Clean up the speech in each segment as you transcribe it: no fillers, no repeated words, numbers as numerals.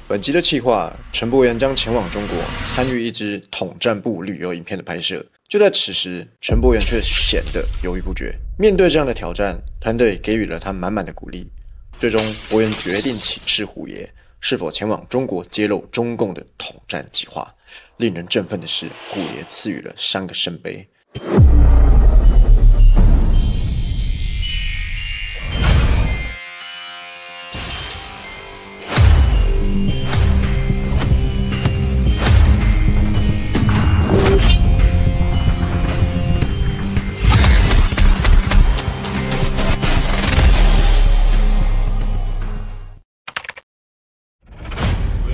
本集的企划，陈柏元将前往中国参与一支统战部旅游影片的拍摄。就在此时，陈柏元却显得犹豫不决。面对这样的挑战，团队给予了他满满的鼓励。最终，柏元决定请示虎爷，是否前往中国揭露中共的统战计划。令人振奋的是，虎爷赐予了3个圣杯。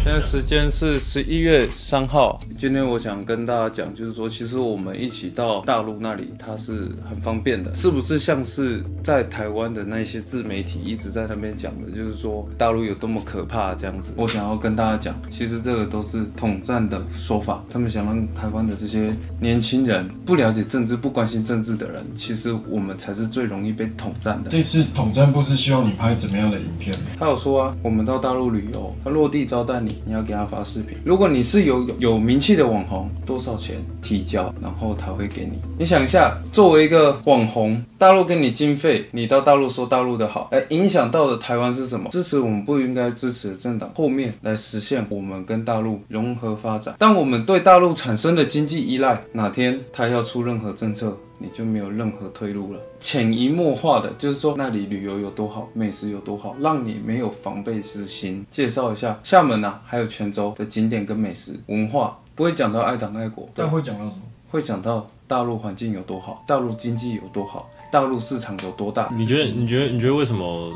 现在时间是11月3号。今天我想跟大家讲，就是说，其实我们一起到大陆那里，它是很方便的，是不是像是在台湾的那些自媒体一直在那边讲的，就是说大陆有多么可怕这样子？我想要跟大家讲，其实这个都是统战的说法，他们想让台湾的这些年轻人不了解政治、不关心政治的人，其实我们才是最容易被统战的。这次统战部是希望你拍怎么样的影片呢？他有说啊，我们到大陆旅游，他落地招待你，你要给他发视频。如果你是有名气的网红，多少钱提交，然后他会给你。你想一下，作为一个网红，大陆给你经费，你到大陆说大陆的好，影响到的台湾是什么？支持我们不应该支持的政党，后面来实现我们跟大陆融合发展。当我们对大陆产生的经济依赖，哪天他要出任何政策，你就没有任何退路了。潜移默化的，就是说那里旅游有多好，美食有多好，让你没有防备之心。介绍一下厦门啊，还有泉州的景点跟美食文化，不会讲到爱党爱国，但会讲到什么？会讲到大陆环境有多好，大陆经济有多好，大陆市场有多大。你觉得为什么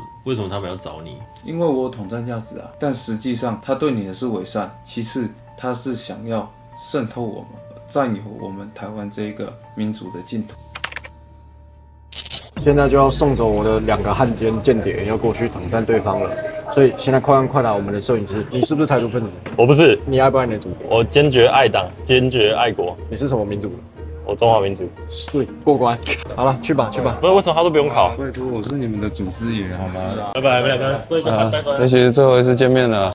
他们要找你？因为我有统战价值啊，但实际上他对你的是伪善，其次他是想要渗透我们，占有我们台湾这一个民主的净土。现在就要送走我的2个汉奸间谍，要过去统战对方了。所以现在快来我们的摄影师，你是不是台独分子？我不是。你爱不爱你的祖国？我坚决爱党，坚决爱国。你是什么民族的？我中华民族。对，过关。好了，去吧。不是，为什么他都不用考？拜托，我是你们的祖师爷，好吗？拜拜，说一下拜拜。那其实最后一次见面了，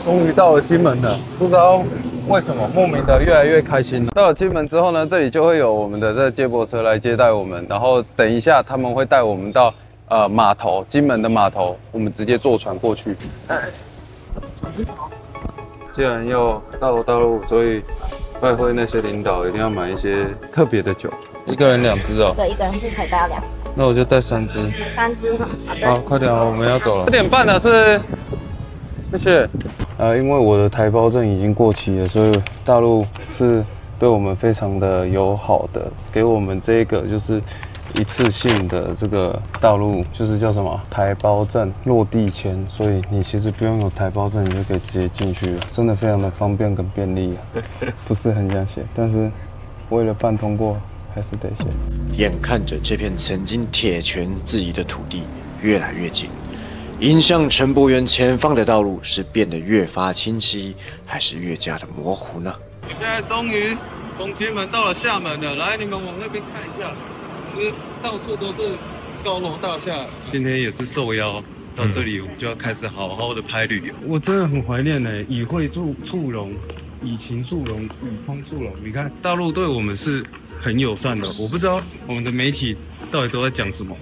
终于到了金门了，不知道为什么莫名的越来越开心了。到了金门之后呢，这里就会有我们的这接驳车来接待我们，然后等一下他们会带我们到码头，金门的码头，我们直接坐船过去。既然要到了大陆，所以拜会那些领导一定要买一些特别的酒，一个人2支哦。对，一个人是可以带到2。那我就带3支。3支哈，好的。好，快点哦，我们要走了。4点半了是。谢谢。因为我的台胞证已经过期了，所以大陆是对我们非常的友好的，给我们这个就是一次性的这个大陆就是叫什么台胞证落地签，所以你其实不用有台胞证，你就可以直接进去了，真的非常的方便跟便利啊。不是很想写，但是为了办通过还是得写。眼看着这片曾经铁拳自己的土地越来越近。迎向陈柏元前方的道路是变得越发清晰，还是越加的模糊呢？我现在终于从金门到了厦门了，来，你们往那边看一下，其实到处都是高楼大厦。今天也是受邀到这里，我们就要开始好好的拍旅游。我真的很怀念呢，以惠促融，以情促融，以风促融。你看，大陆对我们是很友善的，我不知道我们的媒体到底都在讲什么。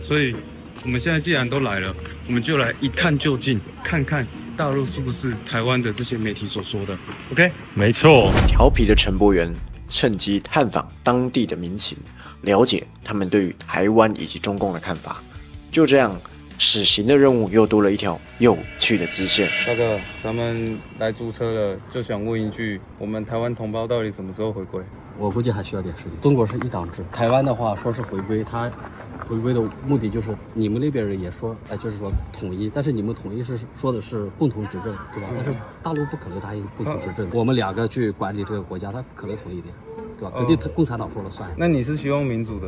所以我们现在既然都来了，我们就来一探究竟，看看大陆是不是台湾的这些媒体所说的。OK， 没错。调皮的陈柏元趁机探访当地的民情，了解他们对于台湾以及中共的看法。就这样，此行的任务又多了一条有趣的支线。大哥，咱们来租车了，就想问一句：我们台湾同胞到底什么时候回归？我估计还需要点时间。中国是一党制，台湾的话说是回归，它回归的目的就是你们那边人也说，就是说统一，但是你们统一是说的是共同执政，对吧？但是大陆不可能答应共同执政，我们2个去管理这个国家，它不可能统一的，对吧？肯定共产党说了算。那你是希望民主的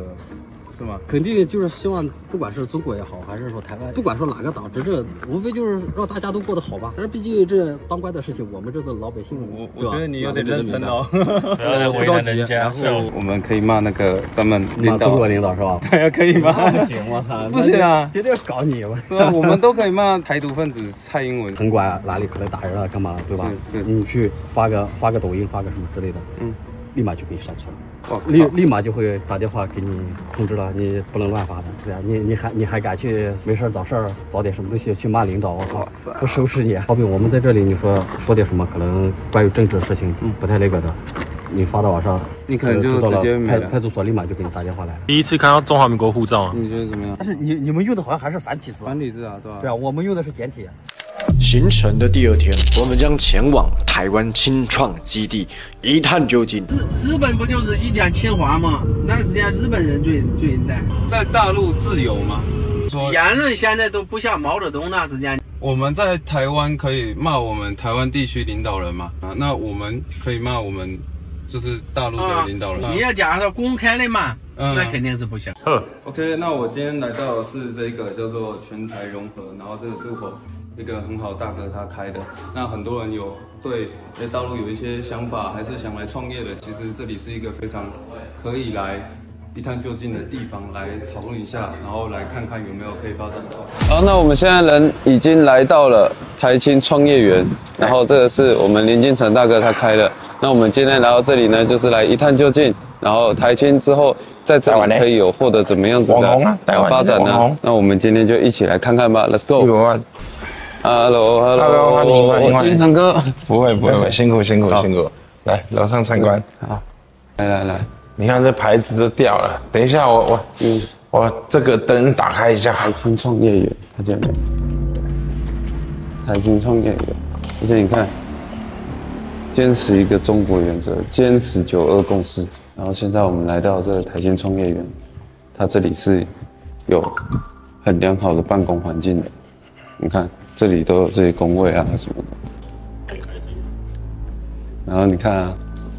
是吗？肯定就是希望，不管是中国也好，还是说台湾，不管说哪个党执政，无非就是让大家都过得好吧。但是毕竟这当官的事情，我们这个老百姓，我觉得你有点认真哦。不要再为难人家。我们可以骂那个咱们领导，中国领导是吧？对啊，可以骂。不行，我操，不行啊，绝对要搞你！对啊，我们都可以骂台独分子蔡英文。城管哪里可能打人了，干嘛对吧？是你去发个抖音，发个什么之类的，立马就给你删除了。立马就会打电话给你通知了，你不能乱发的，对啊，你还敢去没事找事儿找点什么东西去骂领导，我操，不收拾你！好比我们在这里，你说点什么，可能关于政治的事情不太那个的，你发到网上，你可能就直接没了。派出所立马就给你打电话来了。第一次看到中华民国护照啊，你觉得怎么样？但是你们用的好像还是繁体字，繁体字啊，对吧？对啊，我们用的是简体。行程的第2天，我们将前往台湾青创基地一探究竟。日本不就是以前侵华吗？那实际上日本人最难。在大陆自由吗？言论现在都不像毛泽东那时间。我们在台湾可以骂我们台湾地区领导人吗？那我们可以骂我们就是大陆的领导人。你要假设公开的骂，那肯定是不行。OK， 那我今天来到的是这个叫做全台融合，然后这个是我一个很好大哥他开的。那很多人有对大陆有一些想法，还是想来创业的，其实这里是一个非常可以来一探究竟的地方，来讨论一下，然后来看看有没有可以发展的。好，那我们现在人已经来到了台青创业园，然后这个是我们林金城大哥他开的。那我们今天来到这里呢，就是来一探究竟，然后台青之后在这里可以有获得怎么样子的发展呢？那我们今天就一起来看看吧 ，Let's go。Hello， 金城哥，不会，辛苦，来楼上参观。好，来。你看这牌子都掉了，等一下我这个灯打开一下。台青创业园，看见没？台青创业园，而且你看，坚持一个中国原则，坚持9·2共识。然后现在我们来到这个台青创业园，它这里是有很良好的办公环境的。你看这里都有这些工位啊什么的，然后你看啊。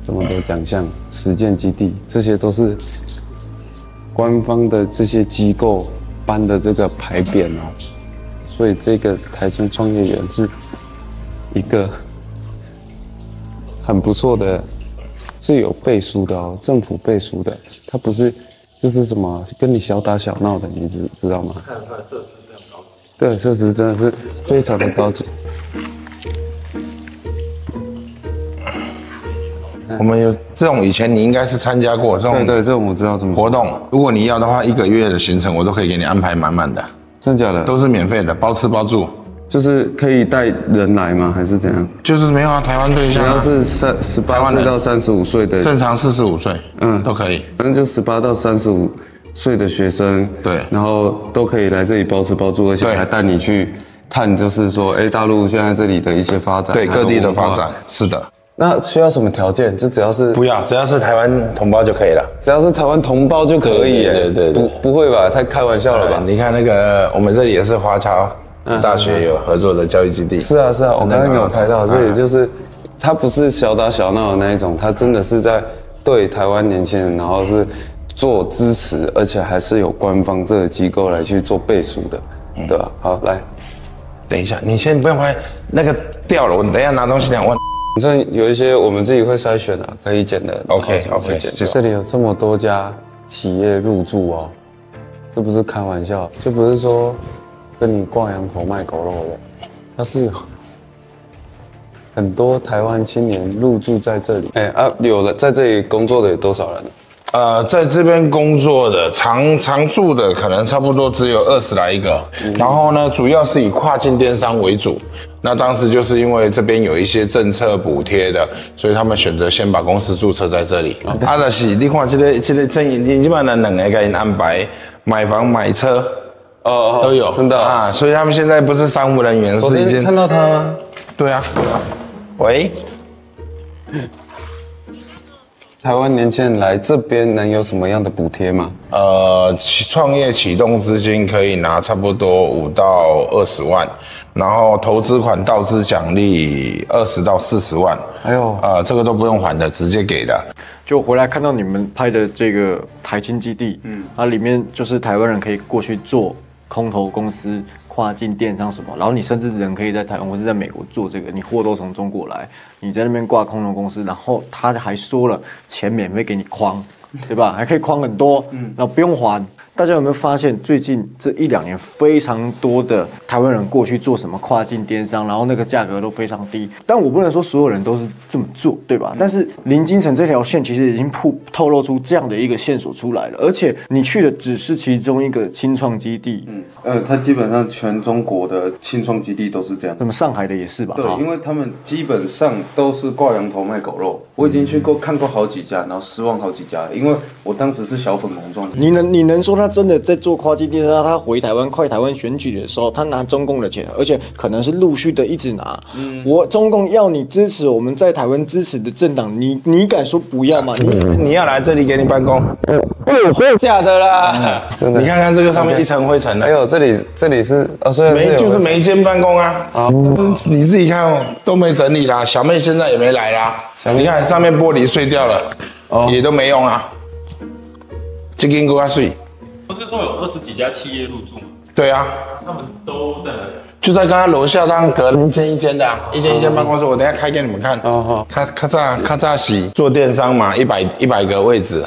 这么多奖项、实践基地，这些都是官方的这些机构颁的这个牌匾哦，所以这个台青创业园是一个很不错的，是有背书的哦，政府背书的，它不是就是什么跟你小打小闹的，你知道吗？看它的设施非常高级，对，设施真的是非常的高级。我们有这种以前你应该是参加过这种，对，这种我知道怎么活动。如果你要的话，1个月的行程我都可以给你安排满满的。真的假的？都是免费的，包吃包住。就是可以带人来吗？还是怎样？就是没有啊，台湾对象、啊。只要是18岁到35岁的，正常45岁，都可以。反正就18到35岁的学生，对，然后都可以来这里包吃包住，而且还带你去看，就是说，大陆现在这里的一些发展，对各地的发展，是的。那需要什么条件？就只要是不要，只要是台湾同胞就可以了。只要是台湾同胞就可以。对，不会吧？太开玩笑了吧？你看那个，我们这里也是华侨大学有合作的教育基地。是啊，我刚刚有拍到，这里就是他不是小打小闹的那一种，他真的是在对台湾年轻人，然后是做支持，而且还是有官方这个机构来去做背书的，对吧？好，来，等一下，你先不要拍，那个掉了，我等一下拿东西来问。反正有一些我们自己会筛选的，可以剪的。OK， 这里有这么多家企业入驻哦，这不是开玩笑，就不是说跟你挂羊头卖狗肉的，它是有很多台湾青年入驻在这里。有了在这里工作的有多少人呢？在这边工作的常住的可能差不多只有20来个，然后呢，主要是以跨境电商为主。那当时就是因为这边有一些政策补贴的，所以他们选择先把公司注册在这里。就是你看这个正营，基本上2个给你安排买房买车，都有，真的啊。所以他们现在不是商务人员，是已经看到他吗？对啊。喂。台湾年轻人来这边能有什么样的补贴吗？创业启动资金可以拿差不多5到20万，然后投资款到资奖励20到40万。哎呦，这个都不用还的，直接给的。就回来看到你们拍的这个台青基地，它里面就是台湾人可以过去做空投公司、跨境电商什么，然后你甚至人可以在台湾或是在美国做这个，你货都从中国来，你在那边挂空投公司，然后他还说了钱免费给你框，对吧？还可以框很多，然后不用还。大家有没有发现最近这1、2年非常多的台湾人过去做什么跨境电商，然后那个价格都非常低？但我不能说所有人都是这么做，对吧？但是林金城这条线其实已经透露出这样的一个线索出来了，而且你去的只是其中一个新创基地，它基本上全中国的新创基地都是这样。那么上海的也是吧？对，因为他们基本上都是挂羊头卖狗肉。我已经去看过好几家，然后失望好几家，因为我当时是小粉红状。你能说他真的在做跨境电商？他回台湾快台湾选举的时候，他拿中共的钱，而且可能是陆续的一直拿。我中共要你支持我们在台湾支持的政党，你敢说不要吗？你要来这里给你办公？假的啦，真的。你看看这个上面一层灰尘了。哎呦，这里是虽然就是每一间办公啊，但是你自己看哦，都没整理啦。小妹现在也没来啦。你看上面玻璃碎掉了，也都没用啊。这间够碎。不是说有20几家企业入驻吗？对啊，他们都在哪里？就在刚刚楼下，当隔了一间的、一间办公室，我等一下开给你们看。咔嚓洗做电商嘛，100个位置。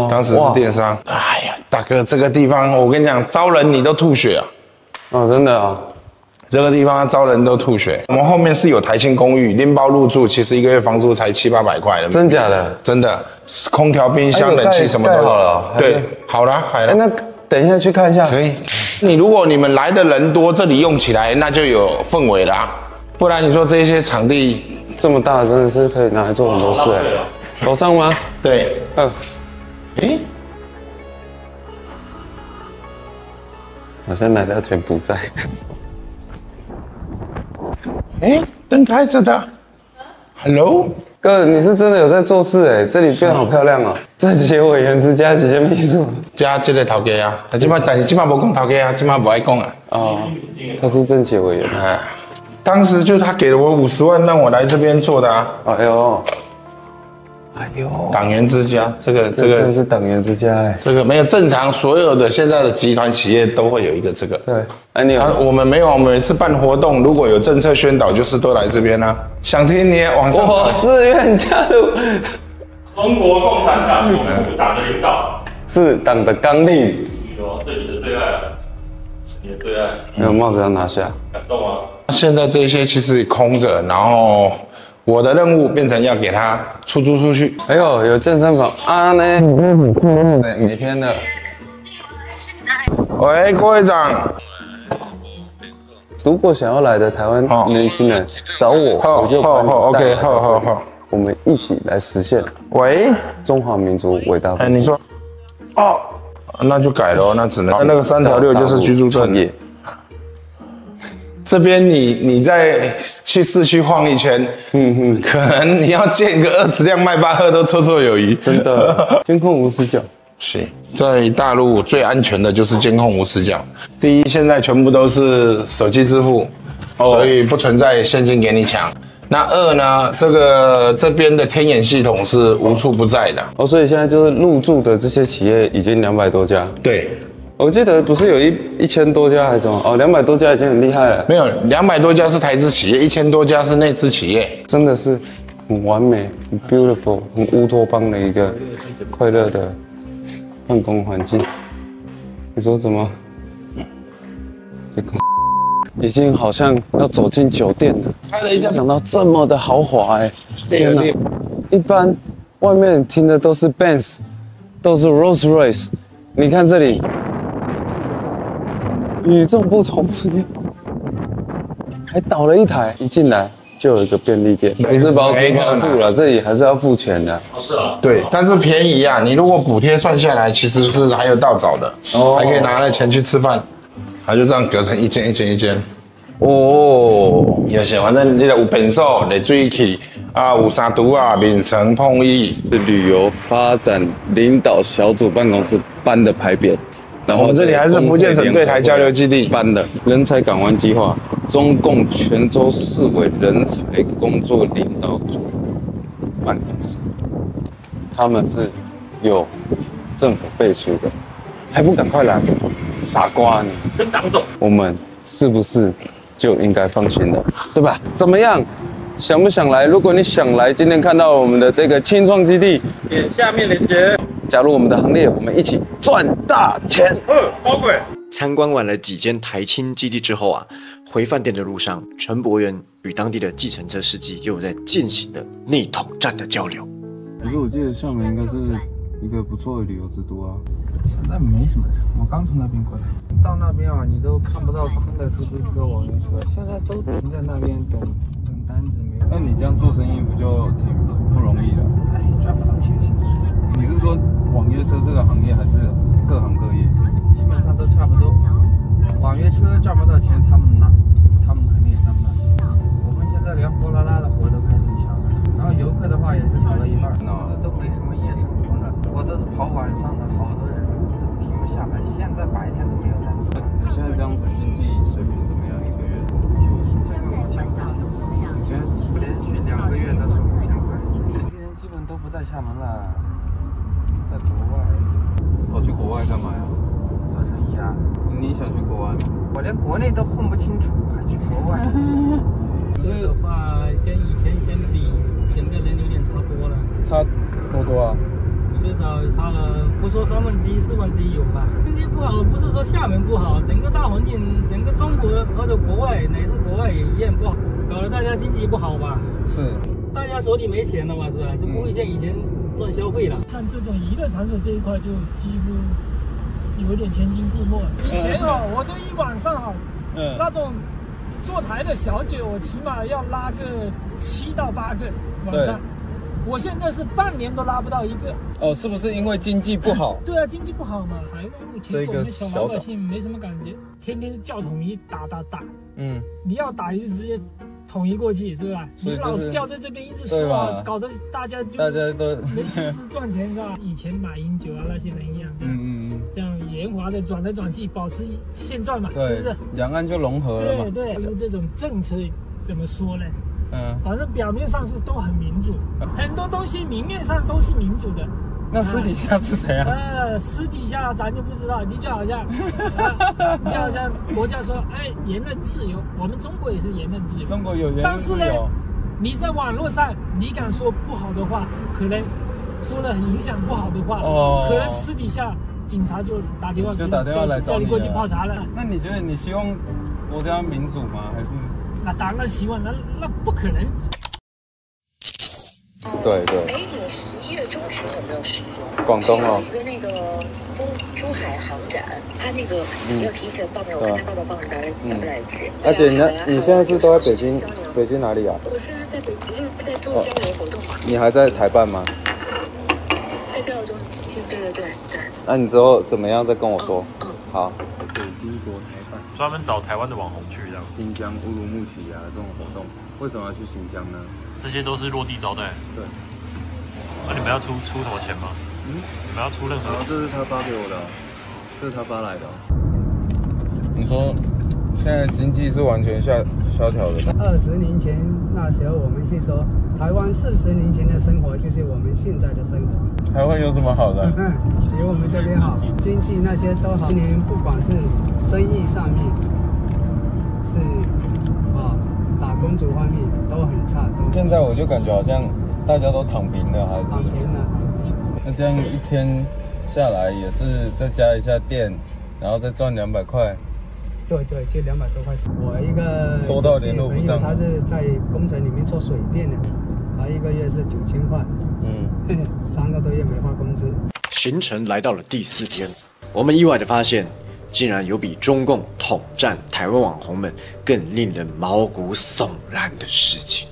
当时是电商。哎呀，大哥，这个地方我跟你讲，招人你都吐血啊！真的啊。这个地方招人都吐血。我们后面是有台青公寓，拎包入住，其实1个月房租才700-800块的。真假的？真的，空调、冰箱、冷气什么都好了。对，好了，那等一下去看一下。可以。如果你们来的人多，这里用起来那就有氛围啦。不然你说这些场地这么大，真的是可以拿来做很多事楼上吗？对。好像来到柬埔寨。灯开着的。Hello， 哥，你是真的有在做事这里变好漂亮哦。政协委员之加几些秘书，加这个头家啊，但是这摆无讲头家啊，这摆不爱讲啊。他是政协委员。当时就他给了我50万，让我来这边做的啊。哎呦，党员之家，这个真是党员之家这个没有正常，所有的现在的集团企业都会有一个这个。对，我们没有，我们每次办活动，如果有政策宣导，就是都来这边啊。想听你往上。我自愿加入中国共产党党的领导，是党的纲领。对你的最爱，你的最爱。没有帽子要拿下，感动吗？现在这些其实空着，然后。我的任务变成要给他出租出去。哎呦，有健身房啊呢，每天的。喂，郭会长。如果想要来的台湾年轻人找我，我就把你带来这里，我们一起来实现。喂，中华民族伟大。你说。那就改了，那只能那个3条6就是居住证。这边你再去市区晃一圈，可能你要建个20辆迈巴赫都绰绰有余。真的，监控无死角。是，在大陆最安全的就是监控无死角。第一，现在全部都是手机支付，所以不存在现金给你抢。那2呢，这边的天眼系统是无处不在的。所以现在就是入驻的这些企业已经200多家。对。我记得不是有1000多家还是什么200多家已经很厉害了。没有，200多家是台资企业，1000多家是内资企业，真的是很完美、很 beautiful、很乌托邦的一个快乐的办公环境。你说怎么？这个已经好像要走进酒店了。开了一家，想到这么的豪华天哪！一般外面听的都是 Benz， 都是 Rolls Royce， 你看这里。与众不同，还倒了一台，一进来就有一个便利店，不是包吃包住了，这里还是要付钱的。是啊。对，但是便宜啊！你如果补贴算下来，其实是还有到找的，还可以拿那钱去吃饭，它就这样隔成一间一间一间。哦，就是反正你有便所、热水器啊，有三厨啊，面层碰椅。旅游发展领导小组办公室班的牌匾，然后我们这里还是福建省对台交流基地办的人才港湾计划，中共泉州市委人才工作领导组办公室，他们是有政府背书的，还不赶快来，傻瓜你！跟党走，我们是不是就应该放心了，对吧？怎么样？想不想来？如果你想来，今天看到我们的这个青创基地，点下面链接，加入我们的行列，我们一起赚大钱。包鬼。参观完了几间台青基地之后啊，回饭店的路上，陈柏元与当地的计程车司机又有在进行的内统战的交流。可是我记得厦门应该是一个不错的旅游之都啊。现在没什么人，我刚从那边过来，到那边啊，你都看不到空的出租车、网约车，现在都停在那边等单子没有。那你这样做生意不就挺不容易了？哎，赚不到钱现在。你是说网约车这个行业还是各行各业？基本上都差不多。网约车赚不到钱，他们肯定也赚不到钱。我们现在连货拉拉的活都开始抢了，然后游客的话也是抢了一半，都没什么夜生活了。我都是跑晚上的，好多人都停不下来。现在白天都没有单子。你现在这样子经济水平怎么样？一个月？就这个5000块钱，以前连续2个月都是5000块，这人基本都不在厦门了，在国外。跑去国外干嘛呀？做生意啊。你想去国外吗？我连国内都混不清楚，还去国外？这个的话跟以前相比，整个人有点差多了。差多多啊？至少差了，不说1/3、1/4有吧。经济不好，不是说厦门不好，整个大环境，整个中国或者国外，乃至国外也一样不好，搞得大家经济不好吧？是。大家手里没钱了嘛，是吧？就不会像以前乱消费了。像这种娱乐场所这一块，就几乎有点前倾覆没。以前我这一晚上那种坐台的小姐，我起码要拉个7到8个晚上。我现在是半年都拉不到一个。哦，是不是因为经济不好？对啊，经济不好嘛。台湾目前我们小老百姓没什么感觉，天天叫统一打。你要打就直接统一过去，是吧？你老是吊在这边一直说，搞得大家都没心思赚钱，是吧？以前马英九啊那些人一样，这样圆滑的转来转去，保持现状嘛，是不是？两岸就融合了嘛。对，这种政策怎么说呢？反正表面上是都很民主，很多东西明面上都是民主的。那私底下是怎样？私底下咱就不知道。你就好像，国家说，言论自由，我们中国也是言论自由。中国有言论自由。但是呢，你在网络上，你敢说不好的话，可能说了影响不好的话，可能私底下警察就打电话来叫你过去泡茶了。那你觉得你希望国家民主吗？还是？那当然希望，那不可能。对。你11月中旬有没有时间？广东哦。有一个那个珠海航展，他那个要提前报名，我看他爸爸帮你来不来得及。而且你现在是都在北京？北京哪里啊？我现在在北京，在做交流活动嘛。你还在台办吗？在第2中心，对。那你之后怎么样再跟我说？好。北京国台办专门找台湾的网红去这样。新疆乌鲁木齐啊这种活动，为什么要去新疆呢？这些都是落地招待。对。那你们要出什么钱吗？你们要出任何？这是他发给我的，这是他发来的。你说现在经济是完全萧条的。20年前那时候我们是说，台湾40年前的生活就是我们现在的生活。台湾有什么好的？比我们这边好，经济那些都好。今年不管是生意上面，是打工族方面都很差。现在我就感觉好像大家都躺平了，还是？躺平了。那这样一天下来也是再加一下店，然后再赚200块。对，就200多块钱。我一个拖到联络不上，他是在工程里面做水电的，他1个月是9000块。3个多月没发工资。行程来到了第4天，我们意外的发现，竟然有比中共统战台湾网红们更令人毛骨悚然的事情。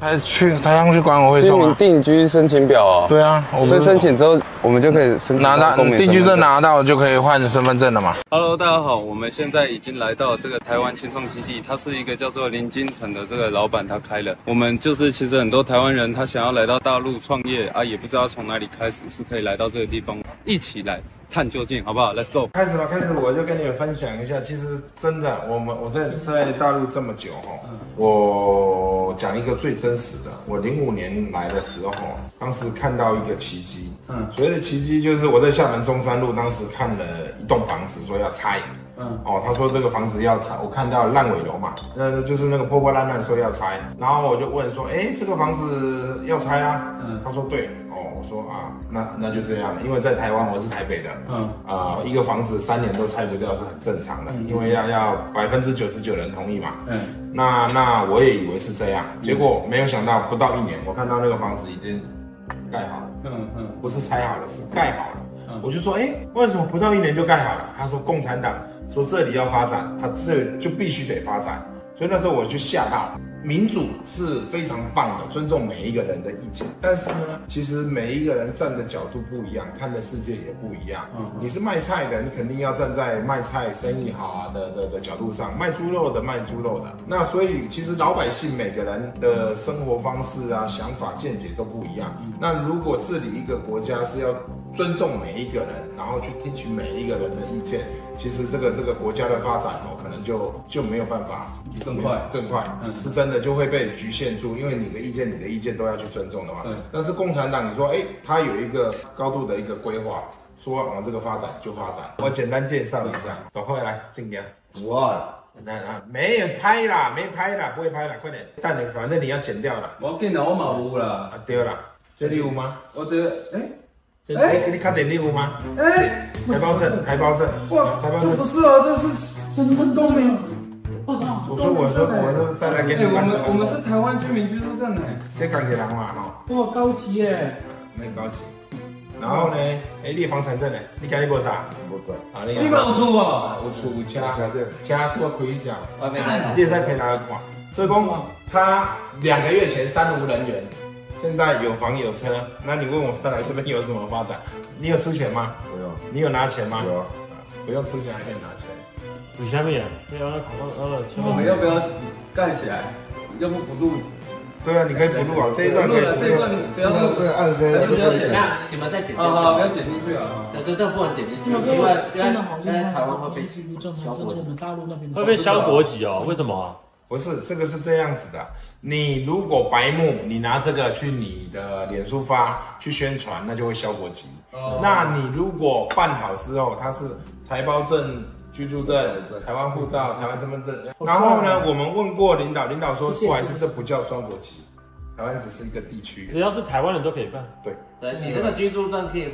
还去台上去管委会居民送啊？定居申请表哦。对啊，所以申请之后，我们就可以申请拿到定居证拿到就可以换身份证了嘛。Hello， 大家好，我们现在已经来到这个台湾青创基地，它是一个叫做林金城的这个老板他开了。我们就是其实很多台湾人他想要来到大陆创业啊，也不知道从哪里开始，是可以来到这个地方一起来探究竟，好不好 ？Let's go。开始吧，开始我就跟你们分享一下，其实真的，我在大陆这么久哈，我讲一个最真实的，我05年来的时候，当时看到一个奇迹，所谓的奇迹就是我在厦门中山路，当时看了一栋房子，说要拆。他说这个房子要拆，我看到烂尾楼嘛，就是那个破破烂烂说要拆，然后我就问说，这个房子要拆啊？他说对，我说啊，那就这样，因为在台湾我是台北的，一个房子3年都拆不掉是很正常的，因为要99%人同意嘛，那我也以为是这样，结果没有想到不到1年，我看到那个房子已经盖好了，不是拆好了，是盖好了，我就说，为什么不到1年就盖好了？他说共产党说这里要发展，他这就必须得发展，所以那时候我就吓到。民主是非常棒的，尊重每一个人的意见，但是呢，其实每一个人站的角度不一样，看的世界也不一样。你是卖菜的，你肯定要站在卖菜生意好啊的角度上；卖猪肉的卖猪肉的。那所以其实老百姓每个人的生活方式啊、想法、见解都不一样。那如果治理一个国家是要尊重每一个人，然后去听取每一个人的意见，其实这个国家的发展可能就没有办法更快，是真的就会被局限住，因为你的意见都要去尊重的嘛。但是共产党你说，他有一个高度的一个规划，说往这个发展就发展。我简单介绍一下，赶快来这边。没有拍啦，不会拍啦，快点。但你反正你要剪掉了。我见到我嘛有啦。对啦，这里有吗？我觉得，你看点礼物吗？台胞证。哇，这不是啊，这是身份证明。我说再来给你。我们是台湾居民居住证哎。这钢铁人嘛哈。哇，高级耶。很高级。然后呢，你房产证呢？你今日无查？无查。啊，你有厝啊？有厝有车，车我开一家。你再陪他看。所以讲，他2个月前3无人员。现在有房有车，那你问我他来这边有什么发展？你有出钱吗？没有。你有拿钱吗？有。不用出钱还可以拿钱。你下面我们要不要干起来？要不不录？对啊，你可以不录啊，这一段可以这一段不要录，这个按这个不要剪，你们再剪掉。好，不要剪进去啊。这不能剪进去，因为台湾会被销国籍，会被销国籍哦？为什么啊？不是，这个是这样子的。你如果白目，你拿这个去你的脸书发去宣传，那就会销国籍。那你如果办好之后，它是台胞证、居住证、台湾护照、台湾身份证。然后呢，我们问过领导，领导说不好意思，这不叫双国籍，台湾只是一个地区，只要是台湾人都可以办。对，你这个居住证可以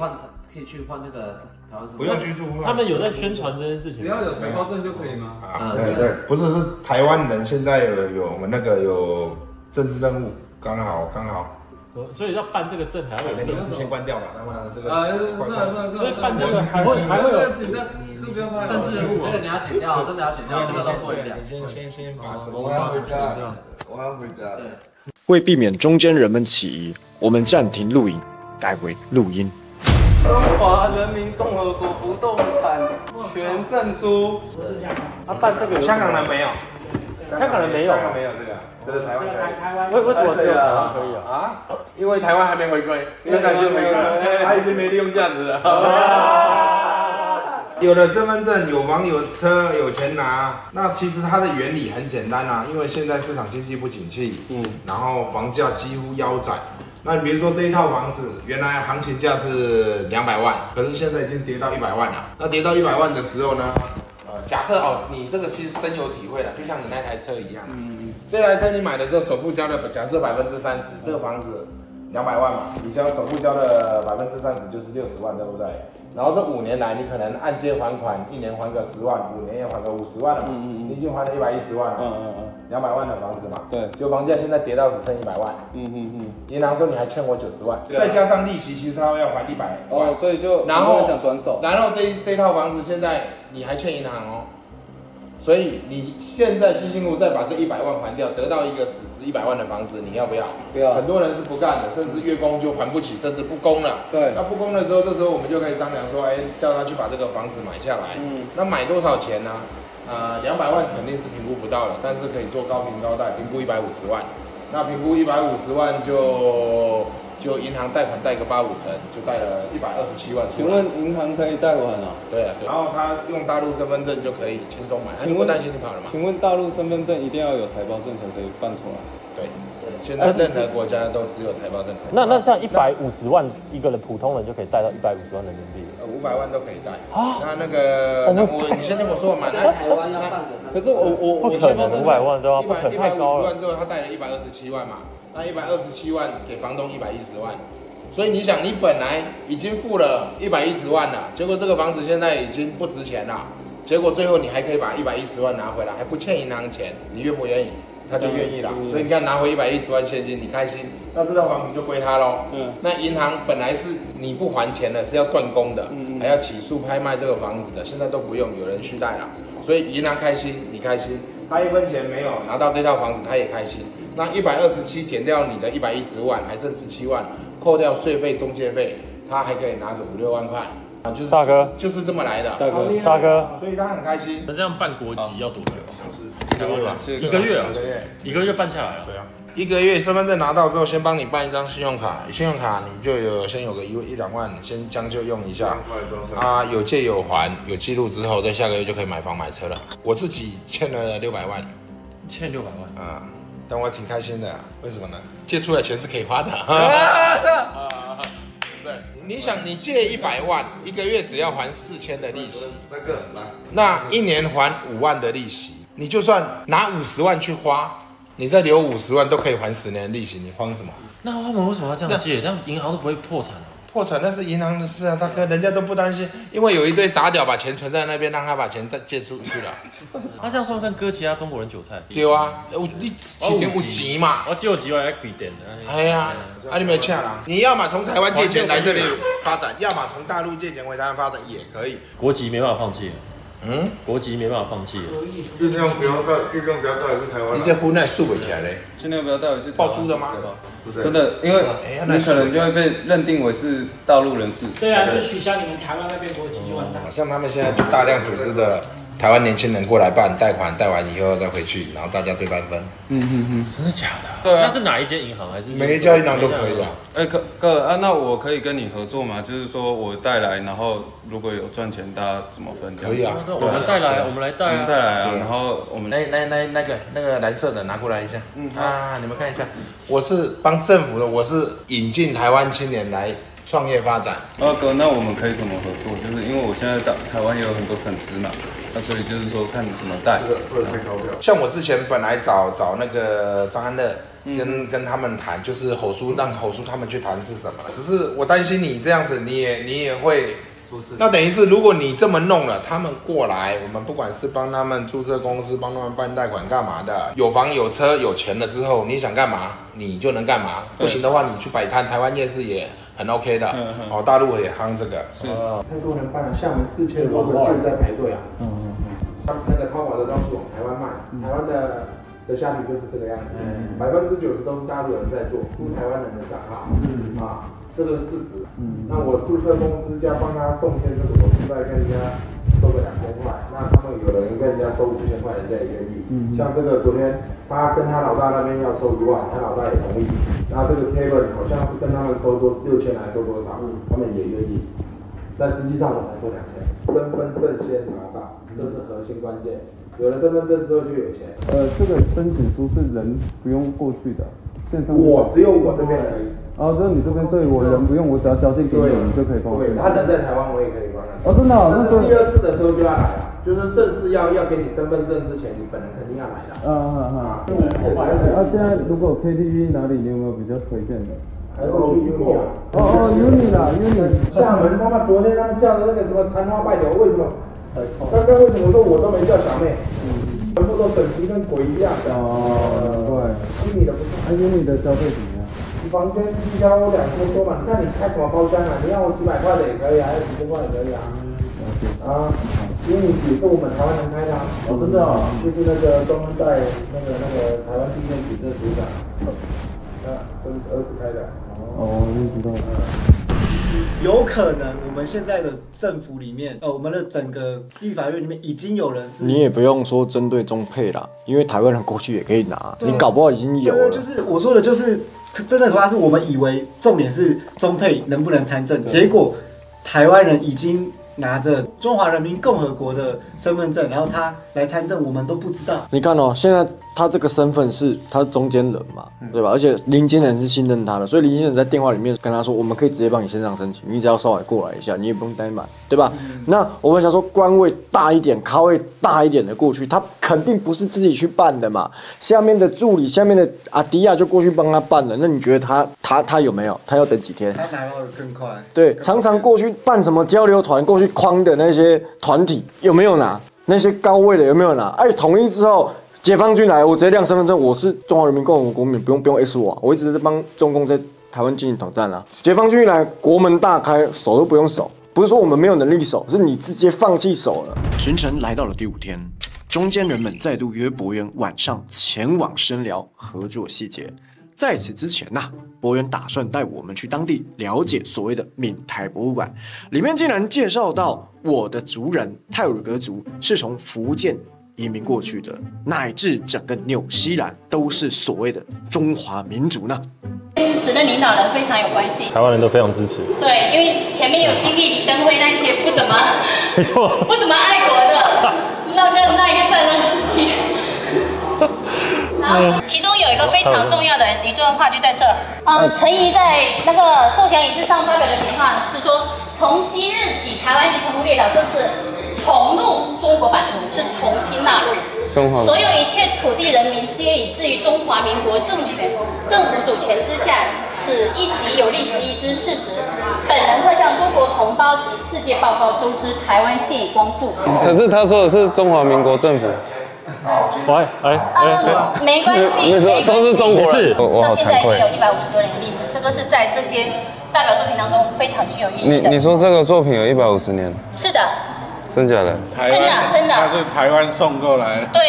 去换那个台湾身份证。不用居住。他们有在宣传这件事情。只要有台胞证就可以吗？对，不是台湾人现在有我们那个有政治任务，刚好。所以要办这个证还要有政治。先关掉吧，他妈的这个。所以办这个还会有政治任务。这个你要剪掉，真的要剪掉，这个都不能讲。先把什么？我要回家。为避免中间人们起疑，我们暂停录影，改为录音。中华人民共和国不动产权证书。他办这个，香港人没有。香港人没有这个。这是台湾可以，为什么只有台湾可以啊？因为台湾还没回归，香港就回归，它已经没利用价值了。有了身份证，有房有车，有钱拿，那其实它的原理很简单啊，因为现在市场经济不景气，然后房价几乎腰斩。那你比如说这一套房子，原来行情价是200万，可是现在已经跌到100万了。那跌到100万的时候呢？假设你这个其实深有体会了，就像你那台车一样。这台车你买的时候首付交了，假设30%，这个房子200万嘛，你首付交了30%就是60万，对不对？然后这5年来，你可能按揭还款，1年还个10万，5年也还个50万了嘛。你已经还了110万了。200万的房子嘛。对。就房价现在跌到只剩100万。银行说你还欠我90万，再加上利息，其实他要还100万。所以就然后想转手。然后这套房子现在你还欠银行所以你现在辛辛苦苦再把这100万还掉，得到一个只值100万的房子，你要不要？不要。很多人是不干的，甚至月供就还不起，甚至不供了。对。那不供的时候，这时候我们就可以商量说，叫他去把这个房子买下来。那买多少钱呢？200万肯定是评估不到了，但是可以做高评高贷，评估150万。那评估150万就银行贷款贷个8、5成，就贷了127万出来。请问银行可以贷款啊？对啊，然后他用大陆身份证就可以轻松买，他就不担心你跑了嘛。请问大陆身份证一定要有台胞证才可以办出来？对，现在任何国家都只有台胞证可以。那这样150万一个人普通人就可以贷到150万人民币，500万都可以贷。那个你先听我说嘛，那台湾要办个可是我不可能500万对吧？不可能太高了。150万之后他贷了127万嘛，那127万给房东110万。所以你想，你本来已经付了110万了，结果这个房子现在已经不值钱了，结果最后你还可以把110万拿回来，还不欠银行钱，你愿不愿意？他就愿意了。所以你看，拿回110万现金，你开心，那这套房子就归他喽。那银行本来是你不还钱的，是要断供的，还要起诉拍卖这个房子的，现在都不用，有人续贷了。所以银行开心，你开心，他1分钱没有拿到这套房子，他也开心。那127减掉你的110万，还剩17万。扣掉税费、中介费，他还可以拿个5、6万块啊，就是大哥，就是这么来的。大哥，所以他很开心。那这样办国籍要多久？1个月吧，1个月啊，1个月办下来了。对啊，1个月身份证拿到之后，先帮你办一张信用卡，信用卡你就先有个1、2万，先将就用一下啊，有借有还，有记录之后，在下个月就可以买房买车了。我自己欠了600万，欠600万啊。但我挺开心的，为什么呢？借出来钱是可以花的。对，你想，你借100万，1个月只要还4000的利息，那1年还5万的利息，你就算拿50万去花，你再留50万都可以还10年的利息，你慌什么？那他们为什么要这样借？这样银行都不会破产了。破产那是银行的事啊，大哥，人家都不担心，因为有一堆傻屌把钱存在那边，让他把钱再借出去了。他这样算不算割其他中国人韭菜？对啊，你一定有钱嘛。我借我几万来亏点的。哎呀，你没有欠啦。你要么从台湾借钱来这里发展，要么从大陆借钱回台湾发展也可以。国籍没办法放弃。国籍没办法放弃。尽量不要带回台湾。你这婚还输不起来嘞？尽量不要带回去。爆珠的吗？真的，因为你可能就会被认定为是大陆人士。对啊，就取消你们台湾那边国籍就完蛋。像他们现在就大量组织的台湾年轻人过来办贷款，贷完以后再回去，然后大家对半分。真的假的？对啊。那是哪一间银行还是？每一家银行都可以啊。那我可以跟你合作吗？就是说我带来，然后如果有赚钱，大家怎么分？可以啊，我们带来，我们来带啊，带来啊。然后我们那个蓝色的拿过来一下。你们看一下，我是帮政府的，我是引进台湾青年来创业发展。哥，那我们可以怎么合作？就是因为我现在台湾也有很多粉丝嘛，那所以就是说看你怎么带，不能太高调。像我之前本来找那个张安乐。跟他们谈，就是让吼叔他们去谈是什么？只是我担心你这样子，你也会出事。那等于是，如果你这么弄了，他们过来，我们不管是帮他们注册公司，帮他们办贷款干嘛的，有房有车有钱了之后，你想干嘛你就能干嘛。不行的话，你去摆摊，台湾夜市也很 OK 的。大陆也夯这个。是。太多人办了，厦门4000多个就在排队啊。那个淘宝的东西往台湾卖，台湾的虾皮就是这个样子，90%都是大陆人在做，不是台湾人的账号，这个是事实。那我注册公司加帮他送签这个，我是在跟人家收个2000块，那他们有人跟人家收5000块，人家也愿意。像这个昨天他跟他老大那边要收1万，他老大也同意。那这个 Kevin 好像是跟他们收多6000来收多少，他们也愿意。但实际上我才收2000，身份证先拿到，这是核心关键。有了身份证之后就有钱。这个申请书是人不用过去的，只有我这边而已。只有你这边，所以我人不用，我只要交件给你，你就可以帮我。对，他人在台湾，我也可以帮他。真的？那是第2次的时候就要来了，就是正式要给你身份证之前，你本人肯定要来的。现在如果 KTV 哪里，你有没有比较推荐的？还是去 Uni 啊？Uni 啦 ，Uni。厦门他们昨天他们叫的那个什么残花败柳，为什么？刚刚为什么说我都没叫小妹？全部都整齐跟鬼一样的。对。Uni 的不是。Uni 的消费怎么样？房间低消2000多嘛，那你开什么包厢啊？你要我几百块的也可以啊，还有几千块也可以啊。因为也是我们台湾人开的啊，真的哦，就是那个中恩代那个台湾地震警政组长，跟儿子开的。哦，不知道。其实有可能我们现在的政府里面，我们的整个立法院里面已经有人是。你也不用说针对中配啦，因为台湾人过去也可以拿，你搞不好已经有了。就是我说的，就是真的话是我们以为重点是中配能不能参政，结果台湾人已经拿着中华人民共和国的身份证，然后他来参政，我们都不知道。你看哦，现在他这个身份是他是中间人嘛，对吧？而且林经人是信任他的，所以林经人在电话里面跟他说，我们可以直接帮你线上申请，你只要稍微过来一下，你也不用怠慢，对吧？那我们想说官位大一点、咖位大一点的过去，他肯定不是自己去办的嘛，下面的助理、下面的阿迪亚就过去帮他办了。那你觉得他有没有？他要等几天？他拿到的更快。对，常常过去办什么交流团，过去框的那些团体有没有拿？那些高位的有没有拿？哎，统一之后，解放军来，我直接亮身份证，我是中华人民共和国国民，不用 S 我啊，我一直在帮中共在台湾进行统战啊。解放军一来，国门大开，守都不用守，不是说我们没有能力守，是你直接放弃守了。行程来到了第5天，中间人们再度约博渊晚上前往深聊合作细节。在此之前呐，博渊打算带我们去当地了解所谓的闽台博物馆，里面竟然介绍到我的族人太鲁阁族是从福建移民过去的，乃至整个纽西兰都是所谓的中华民族呢。跟时任领导人非常有关系，台湾人都非常支持。对，因为前面有经历李登辉那些不怎么，没错，不怎么爱国的，那一个战乱时期。然后其中有一个非常重要的一段话就在这，陈仪在那个授权仪式上发表的讲话是说，从今日起，台湾及澎湖列岛这次重入中国版图，是重新纳入。所有一切土地人民皆已置于中华民国政府主权之下，此一即有历史依之事实。本人特向中国同胞及世界报告周知，台湾现已光复。可是他说的是中华民国政府。没关系，都是中国人。我好惭愧。到现在已经有150多年的历史，这个是在这些代表作品当中非常具有意义的。你说这个作品有150年？是的。真假的？真的。它是台湾送过来的。对，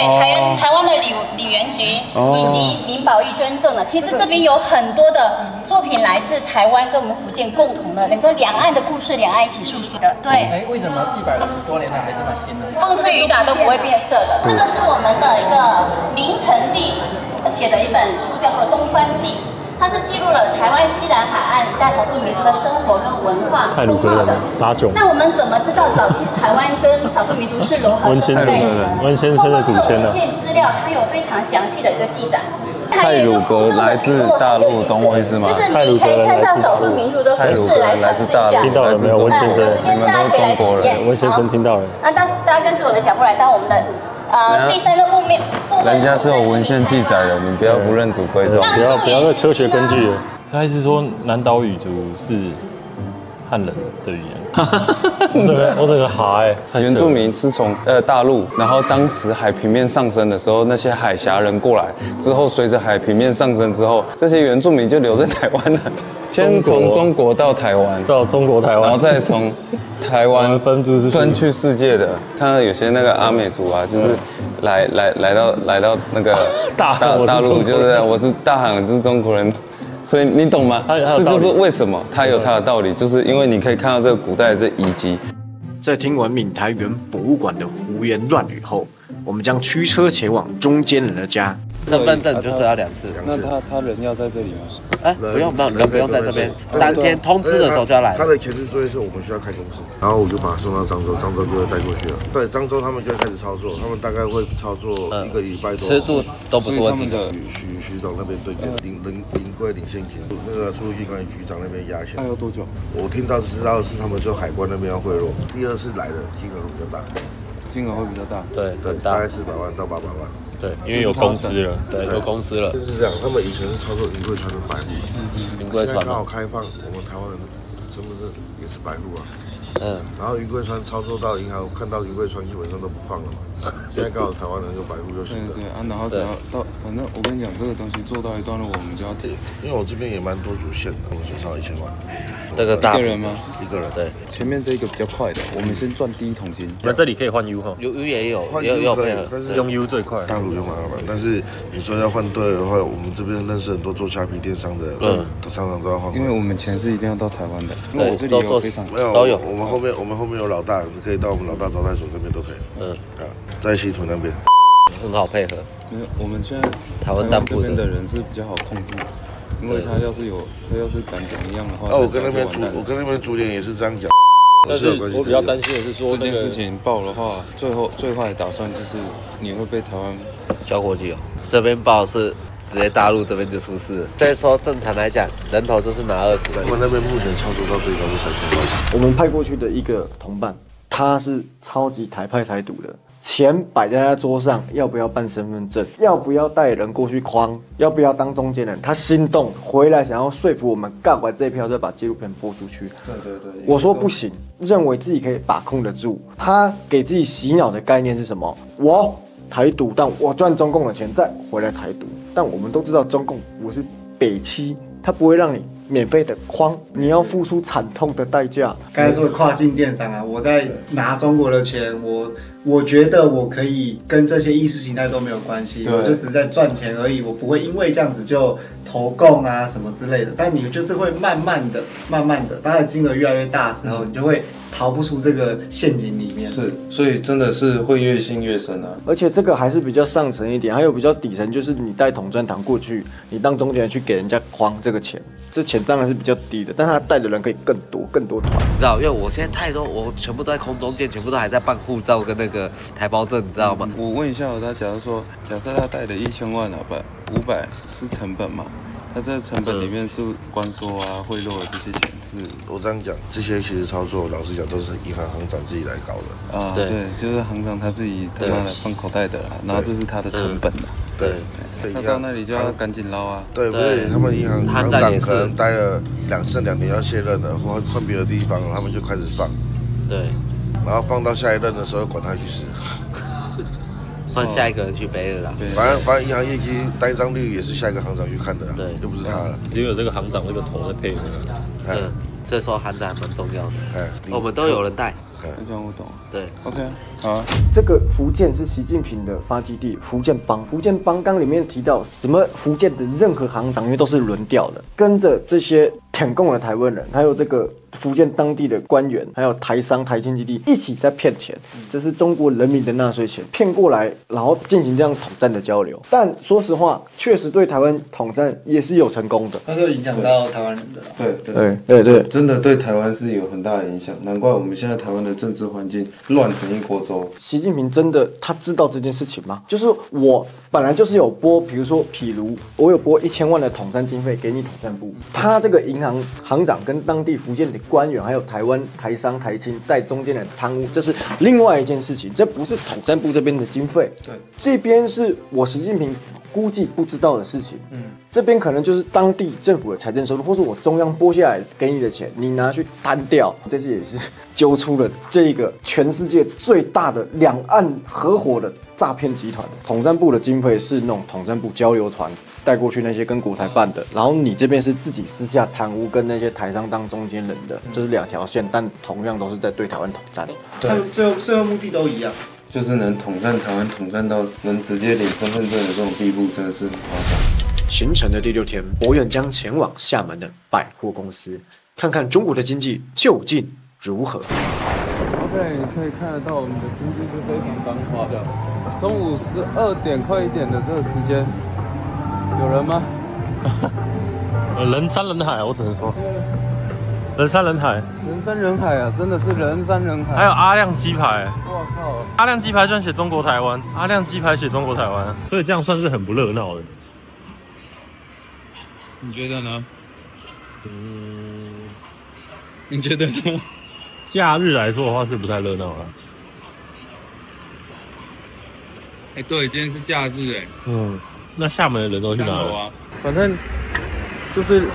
台湾的理源局以及林保义捐赠的。其实这边有很多的作品来自台湾跟我们福建共同的，能够两岸的故事，两岸一起诉说的。对。为什么150多年来还这么新呢？风吹雨打都不会变色的。这个是我们的一个林成帝写的一本书，叫做《东番记》。它是记录了台湾西南海岸一带少数民族的生活跟文化风貌的。那我们怎么知道早期台湾跟少数民族是如何生活在一起的？温先生的祖先呢？文献资料它有非常详细的一个记载。太鲁阁来自大陆，懂我意思吗？就是你可以参照少数民族的服饰来尝试一下。听到了没有，温先生？你们都是中国人。温先生听到了。那大家跟随我的脚步来到我们的。第3个部分，人家是有文献记载的，你不要不认祖归宗，不要再科学根据了。他一直说南岛语族是汉人的语言，我整个哈原住民是从大陆，然后当时海平面上升的时候，那些海峡人过来之后，随着海平面上升之后，这些原住民就留在台湾了。先从中国到台湾，到中国台湾，然后再从台湾分去世界的。看到有些那个阿美族啊，就是来到那个大陆，就是我是大喊是中国人。所以你懂吗？这就是为什么它有它的道理，就是因为你可以看到这个古代的这遗迹。在听完闽台原博物馆的胡言乱语后，我们将驱车前往中间人的家。身份证就是要2次。那他人要在这里吗？不用，人不用在这边。当天通知的时候就要来。他的前置作业是我们需要开公司，然后我就把他送到漳州，漳州就会带过去了。对，漳州他们就会开始操作，他们大概会操作1个礼拜多。吃住都不是问题。徐总那边对林贵领现金，那个出入境管理局长那边压钱。那要多久？我知道的是他们就海关那边要贿赂。第2次来的金额比较大。金额会比较大。对，大概400万到800万。对，因为有公司了，对，有公司了。就是这样，他们以前是操作云贵传的白户，云贵传刚好开放，我们台湾人的身份证也是白户啊。然后云贵川操作到银行，看到云贵川基本上都不放了嘛。现在刚好台湾人有百户就行了。对啊，然后只要到，反正我跟你讲，这个东西做到一段落，我们就要停。因为我这边也蛮多主线的，我手上1000万。这个大一个人吗？一个人。对，前面这个比较快的，我们先赚第一桶金。那这里可以换 U 哈，U 也有，换 U 可以，但是用 U 最快。大陆就麻烦，但是你说要换队的话，我们这边认识很多做虾皮电商的，常常都要换。因为我们钱是一定要到台湾的，因为我这里有非常没有都有。我们后面有老大，你可以到我们老大招待所这边都可以。在西屯那边。很好配合。因为我们现在台湾当部这边的人是比较好控制，因为他要是敢怎么样的话，我跟那边主点也是这样讲。但是我比较担心的是说，这件事情爆的话，最坏的打算就是你会被台湾销国际哦。这边爆是直接大陆这边就出事了。所以说正常来讲，人头就是拿20。我们那边目前操作到最高是3000万。我们派过去的一个同伴，他是超级台派台独的。钱摆在他桌上，要不要办身份证？要不要带人过去框？要不要当中间人？他心动回来，想要说服我们干完这一票，再把纪录片播出去。对，我说不行，认为自己可以把控得住。他给自己洗脑的概念是什么？我台独，但我赚中共的钱，再回来台独。但我们都知道，中共不是北七，他不会让你免费的框，你要付出惨痛的代价。刚才说的跨境电商啊，我在拿中国的钱，我觉得我可以跟这些意识形态都没有关系，我就只在赚钱而已，我不会因为这样子就投共啊什么之类的。但你就是会慢慢的，当然金额越来越大的时候，你就会逃不出这个陷阱里面。是，所以真的是会越陷越深啊。而且这个还是比较上层一点，还有比较底层，就是你带统战团过去，你当中间人去给人家框这个钱，这钱当然是比较低的，但他带的人可以更多团。你知道，因为我现在太多，我全部都在空中见，全部都还在办护照跟那个台胞证，你知道吗？我问一下他，假设他带的1000万啊，500是成本嘛？他这成本里面是关说啊、贿赂的这些钱是？我这样讲，这些其实操作，老实讲都是银行行长自己来搞的。啊，对，就是行长他自己他妈的放口袋的啦，然后这是他的成本啦。对，他到那里就要赶紧捞啊。对，不是他们银行行长可能待了剩2年要卸任了，或换别的地方，他们就开始放。对。然后放到下一任的时候，管他去死。换下一个人去背了啦。反正银行业绩呆账率也是下一个行长去看的啦，对，又不是他了。只有这个行长这个头在配合。这时候行长还蛮重要的。我们都有人带。这样我懂。对 ，OK， 好。这个福建是习近平的发基地，福建帮。福建帮纲里面提到，什么福建的任何行长，因为都是轮调的，跟着这些舔共的台湾人，还有这个福建当地的官员，还有台商、台青基地一起在骗钱，这是中国人民的纳税钱骗过来，然后进行这样统战的交流。但说实话，确实对台湾统战也是有成功的，它就影响到台湾人的。对，真的对台湾是有很大的影响，难怪我们现在台湾的政治环境乱成一锅粥。习近平真的他知道这件事情吗？就是我本来就是有拨，譬如我有拨1000万的统战经费给你统战部，他这个银行行长跟当地福建的官员，还有台湾台商台青在中间的贪污，这是另外一件事情，这不是统战部这边的经费，对，这边是我习近平估计不知道的事情，这边可能就是当地政府的财政收入，或是我中央拨下来给你的钱，你拿去摊掉。这次也是揪出了这个全世界最大的两岸合伙的诈骗集团。统战部的经费是那种统战部交流团带过去那些跟国台办的，然后你这边是自己私下贪污跟那些台商当中间人的，这是2条线，但同样都是在对台湾统战。他们最后目的都一样。就是能统战台湾，统战到能直接领身份证的这种地步，真的是很夸张。行程的第6天，博远将前往厦门的百货公司，看看中国的经济究竟如何。OK， 你可以看得到我们的经济是非常繁华的。中午12点快1点的这个时间，有人吗？人山人海，我只能说。人山人海，人山人海啊，真的是人山人海。还有阿亮鸡排，我靠！阿亮鸡排居然写中国台湾，阿亮鸡排写中国台湾，所以这样算是很不热闹的。你觉得呢？你觉得呢？假日来说的话是不太热闹了。对，今天是假日那厦门的人都去哪了？反正就是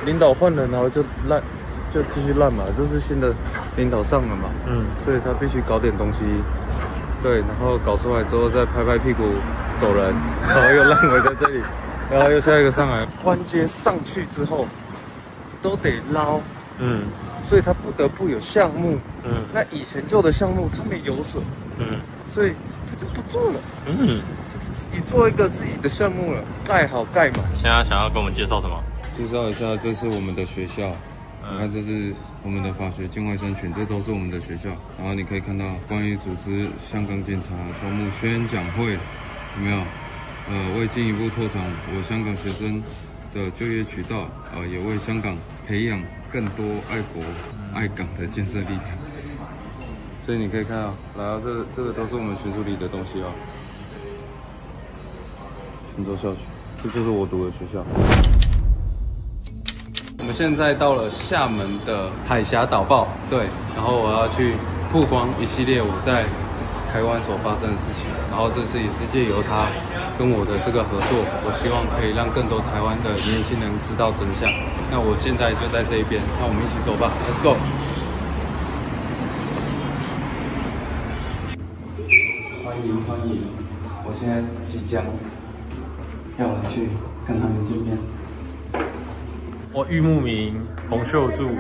领导换人，然后就继续烂嘛，这是新的领导上了嘛，所以他必须搞点东西，对，然后搞出来之后再拍拍屁股走人，然后又烂尾在这里，然后又下一个上来，关节上去之后都得捞，所以他不得不有项目，那以前做的项目他没有损，所以他就不做了，你做一个自己的项目了，盖好盖满。现在想要跟我们介绍什么？介绍一下，这是我们的学校，你看这是我们的法学境外生群，这都是我们的学校。然后你可以看到关于组织香港警察招募宣讲会，有没有？为进一步拓展我香港学生的就业渠道，也为香港培养更多爱国爱港的建设力量。所以你可以看到，来到这个都是我们群组里的东西哦。泉州校区，这就是我读的学校。我们现在到了厦门的海峡导报，对，然后我要去曝光一系列我在台湾所发生的事情，然后这次也是借由他跟我的这个合作，我希望可以让更多台湾的年轻人知道真相。那我现在就在这一边，那我们一起走吧 ，Let's go。欢迎，我现在即将要去跟他们见面。我玉木明、洪秀柱。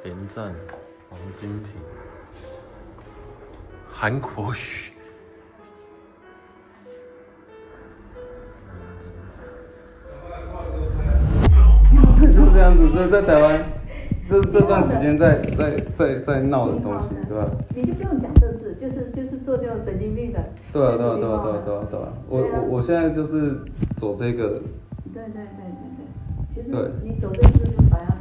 连战、王金平、韩国瑜。就这样子，所以在台湾。这段时间在闹的东西，对吧？你就不用讲政治，就是做这种神经病的。对啊。我现在就是走这个。对。其实你走这个就反而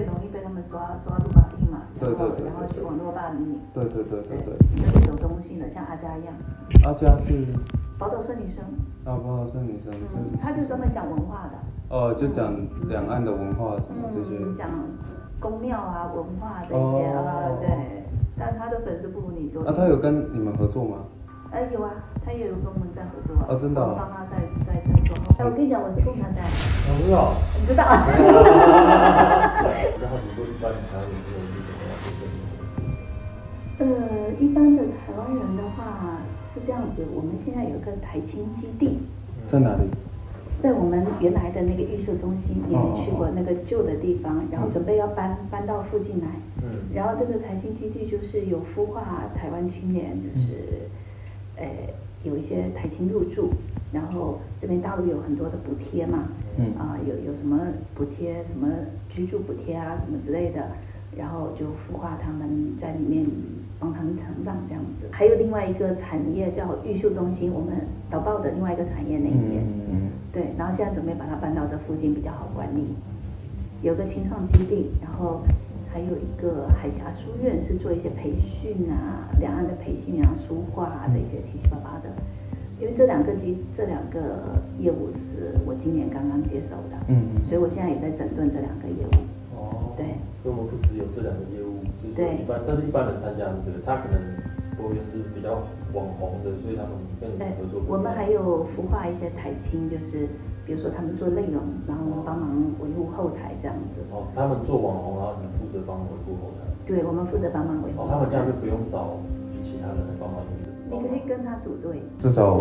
容易被他们抓住把柄嘛，然后去网络霸凌你。对。你就是走中性的，像阿佳一样。阿佳是宝岛孙女生。宝岛孙女生。他就专门讲文化的。就讲两岸的文化什么这些。讲宫庙啊，文化这些对，但他的粉丝不如你多。他有跟你们合作吗？有啊，他也有跟我们在合作啊。真的。我帮他在制作。我跟你讲，我是共产党。我知道。你知道。然后你说一般台湾人一般的台湾人的话是这样子，我们现在有个台青基地。在哪里？在我们原来的那个艺术中心，你也去过那个旧的地方，然后准备要搬到附近来。然后这个台青基地就是有孵化台湾青年，就是有一些台青入驻，然后这边大陆有很多的补贴嘛，有什么补贴，什么居住补贴啊，什么之类的，然后就孵化他们在里面帮他们成长这样子。还有另外一个产业叫艺术中心，我们导报的另外一个产业那一边。对，然后现在准备把它搬到这附近比较好管理，有个青创基地，然后还有一个海峡书院是做一些培训啊，两岸的培训啊、书画啊这些七七八八的。因为这两个业务是我今年刚刚接手的，所以我现在也在整顿这两个业务。对。所以我们不只有这两个业务，就是但是一般人参加这个，他可能博源是比较网红的，所以他们跟你合作。我们还有孵化一些台青，就是比如说他们做内容，然后帮忙维护后台这样子。他们做网红，然后你负责帮维护后台。对，我们负责帮忙维护。他们这样就不用找比其他人来帮忙。你可以跟他组队。至少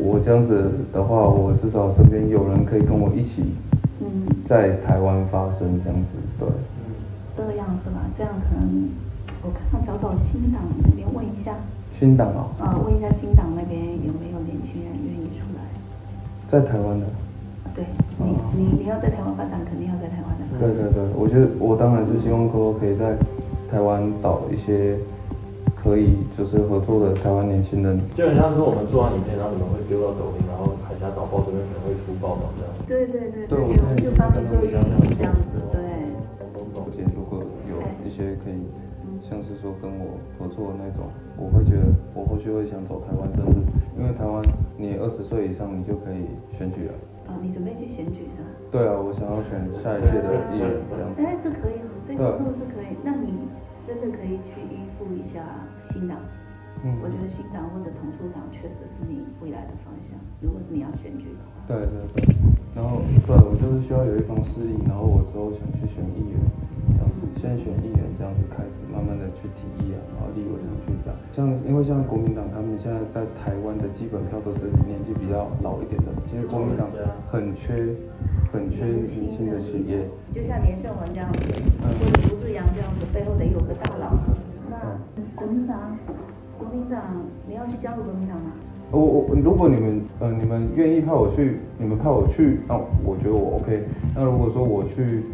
我这样子的话，我至少身边有人可以跟我一起，在台湾发声这样子，对。这个样子吧，这样可能我看找新党那边问一下。新党哦。问一下新党那边有没有年轻人愿意出来。在台湾的。对，你要在台湾发展，肯定要在台湾的。对，我觉得我当然是希望说可以在台湾找一些可以就是合作的台湾年轻人。就很像是我们做完影片，然后你们会丢到抖音，然后海峡导报这边可能会出报道这样。对，我就帮你做这样子，对。如果有一些可以，像是说跟我合作的那种，我会觉得我或许会想走台湾政治，因为台湾你20岁以上你就可以选举了。你准备去选举是吧？对啊，我想要选下一届的议员这样子。这可以，这个路是可以。那你真的可以去依附一下新党。我觉得新党或者统促党确实是你未来的方向。如果是你要选举的话。对。然后我就是需要有一方势力，然后我之后想去选议员，这样子，先选议员这样子开始，慢慢的去提议啊，然后立委上去这样。因为像国民党他们现在在台湾的基本票都是年纪比较老一点的，其实国民党很缺年轻的血液。就像连胜文这样子，或者卢志阳这样子，背后得有个大佬。那国民党，你要去加入国民党吗？如果你们愿意派我去，那我觉得我 OK。那如果说我去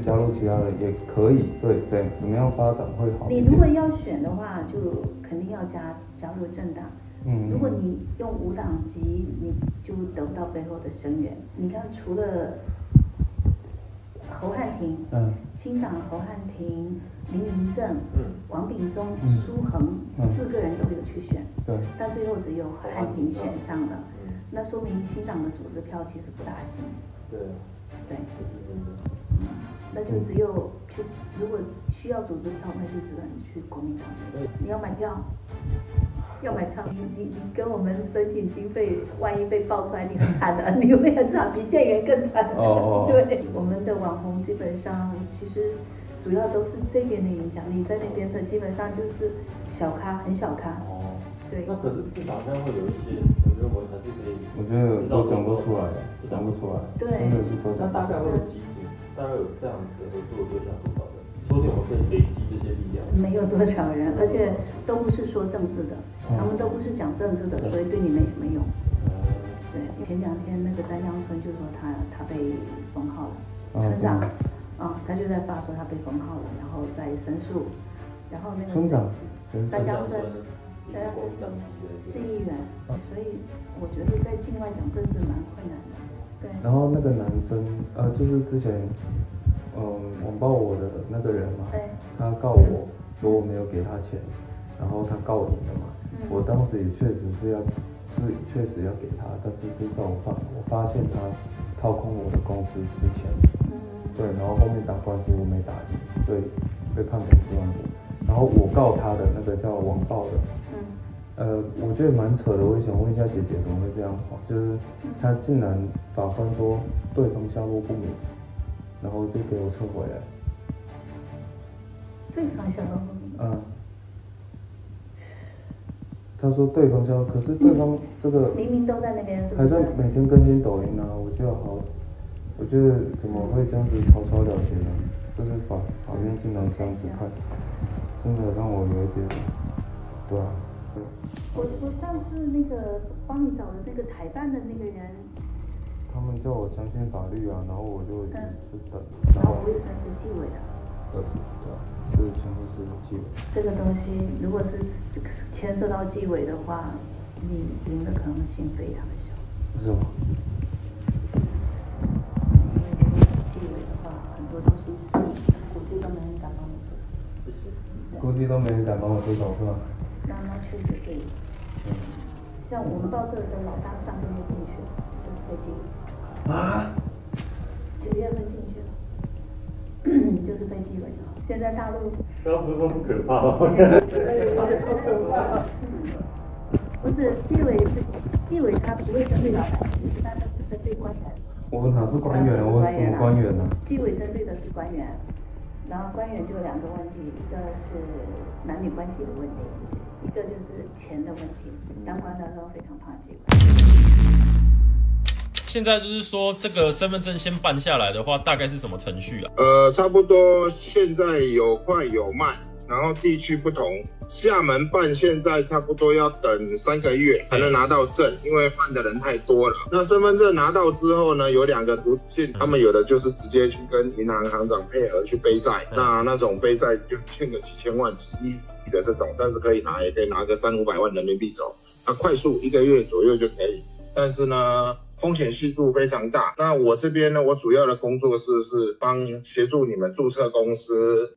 加入其他人也可以，对，怎么样发展会好一点。你如果要选的话，就肯定要加入政党。如果你用无党籍，你就得不到背后的声援。你看，除了侯汉廷，新党侯汉廷、林明正、王炳忠、苏恒4个人都有去选，但最后只有侯汉廷选上了，那说明新党的组织票其实不大行。对，那就只有如果需要组织票，那就只能去国民党。你要买票。你跟我们申请经费，万一被爆出来，你很惨的，你会很惨，比县员更惨。对，我们的网红基本上其实主要都是这边的影响力，在那边的基本上就是小咖，很小咖。对。那可是至少现在会有一些，我认为还是可以。我觉得都讲不出来，讲不出来。对。真的是都讲不出来。那大概会有几组？大概有这样子的合作对象多少人？说不定我们可以累积这些力量。没有多少人，而且都不是说政治的，他们都不是讲政治的，所以对你没什么用。对，前2天那个丹江村就说他被封号了，村长他就在发说他被封号了，然后在申诉，然后那个村长丹江村是议员，所以我觉得在境外讲政治蛮困难的。对。然后那个男生就是之前网暴我的那个人嘛，他告我说我没有给他钱，然后他告赢了嘛。我当时也确实要给他，但是在我发现他掏空我的公司之前，对，然后后面打官司我没打赢，所以被判50万5。然后我告他的那个叫网暴的，我觉得蛮扯的。我想问一下姐姐怎么会这样？就是他竟然法官说对方下落不明。然后就给我撤回来。对方下落不明。他说对方下落，可是对方这个明明都在那边，还在每天更新抖音啊，我觉得怎么会这样子草草了结呢？就是法院竟然这样子判，真的让我有一点，对啊。我上次那个帮你找的那个台办的那个人。他们叫我相信法律啊，然后我就等。然后我也算是纪委的。对啊，是全部是纪委。这个东西如果是牵涉到纪委的话，你赢的可能性非常小。是吗？因为纪委的话，很多东西是估计都没人敢帮我做。估计都没人敢帮我做手是吧？那确实对。像我们报社的老大上个月进去了，就是被纪委。9月份进去了，就是被纪委的。现在大陆那不是说不可怕吗？不是纪委他不会针对老百姓，他是针对官员。我哪是官员？我什么官员呢？纪委针对的是官员，然后官员就有2个问题，一个是男女关系的问题，一个就是钱的问题。当官的都非常怕纪委。现在就是说，这个身份证先办下来的话，大概是什么程序啊？差不多现在有快有慢，然后地区不同。厦门办现在差不多要等3个月才能拿到证，因为办的人太多了。那身份证拿到之后呢，有2个途径，他们有的就是直接去跟银行行长配合去背债，那种背债就欠个几千万、几亿的这种，但是可以拿，也可以拿个300-500万人民币走，快速1个月左右就可以。但是呢，风险系数非常大。那我这边呢，我主要的工作是协助你们注册公司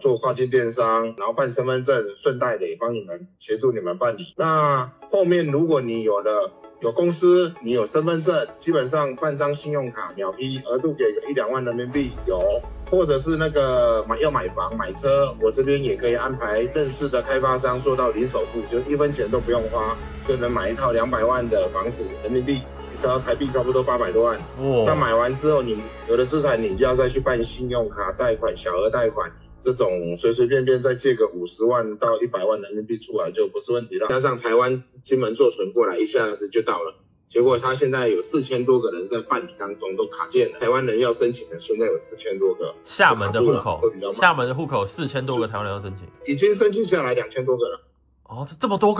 做跨境电商，然后办身份证，顺带的也帮你们协助你们办理。那后面如果你有了有公司，你有身份证，基本上办张信用卡秒批，额度给个1-2万人民币有，或者是那个要买房买车，我这边也可以安排认识的开发商做到零首付，就1分钱都不用花，就能买一套200万的房子，人民币。台币差不多800多万，那买完之后，你有了资产，你就要再去办信用卡贷款、小额贷款，这种随随便便再借个50万到100万人民币出来就不是问题了。加上台湾金门做存过来，一下子就到了。结果他现在有4000多个人在办理当中都卡件了，台湾人要申请的现在有4000多个。厦门的户口4000多个台湾人要申请，已经申请下来2000多个了。哦，这么多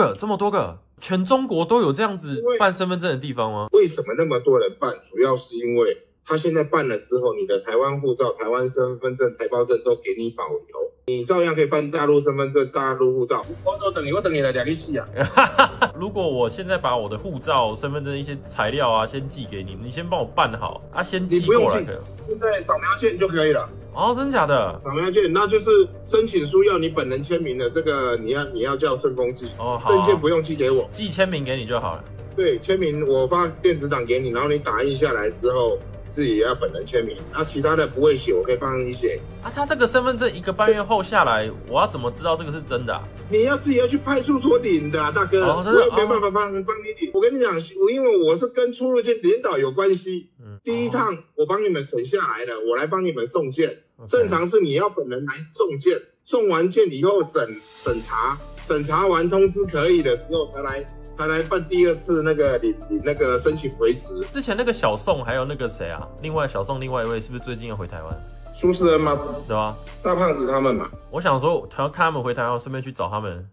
个，全中国都有这样子办身份证的地方吗？为什么那么多人办？主要是因为他现在办了之后，你的台湾护照、台湾身份证、台胞证都给你保留，你照样可以办大陆身份证、大陆护照。我等你了2个4啊！如果我现在把我的护照、身份证一些材料啊，先寄给你，你先帮我办好啊，先寄过来可以。现在扫描件就可以了。哦，真假的？扫描件，那就是申请书要你本人签名的，这个你要叫顺丰寄。哦，好。证件不用寄给我，寄签名给你就好了。对，签名我发电子档给你，然后你打印下来之后，自己也要本人签名。那其他的不会写，我可以帮你写。啊，他这个身份证1个半月后下来，我要怎么知道这个是真的啊？你要自己要去派出所领的啊，大哥。我也没办法帮你领。我跟你讲，因为我是跟出入境领导有关系。第一趟我帮你们审下来了，我来帮你们送件。正常是你要本人来送件，送完件以后审查完通知可以的时候才来办第2次那个你那个申请回执。之前那个小宋还有那个谁啊，小宋另外一位是不是最近要回台湾？苏世恩吗？对吧？大胖子他们嘛。我想说，看他们回台湾，顺便去找他们。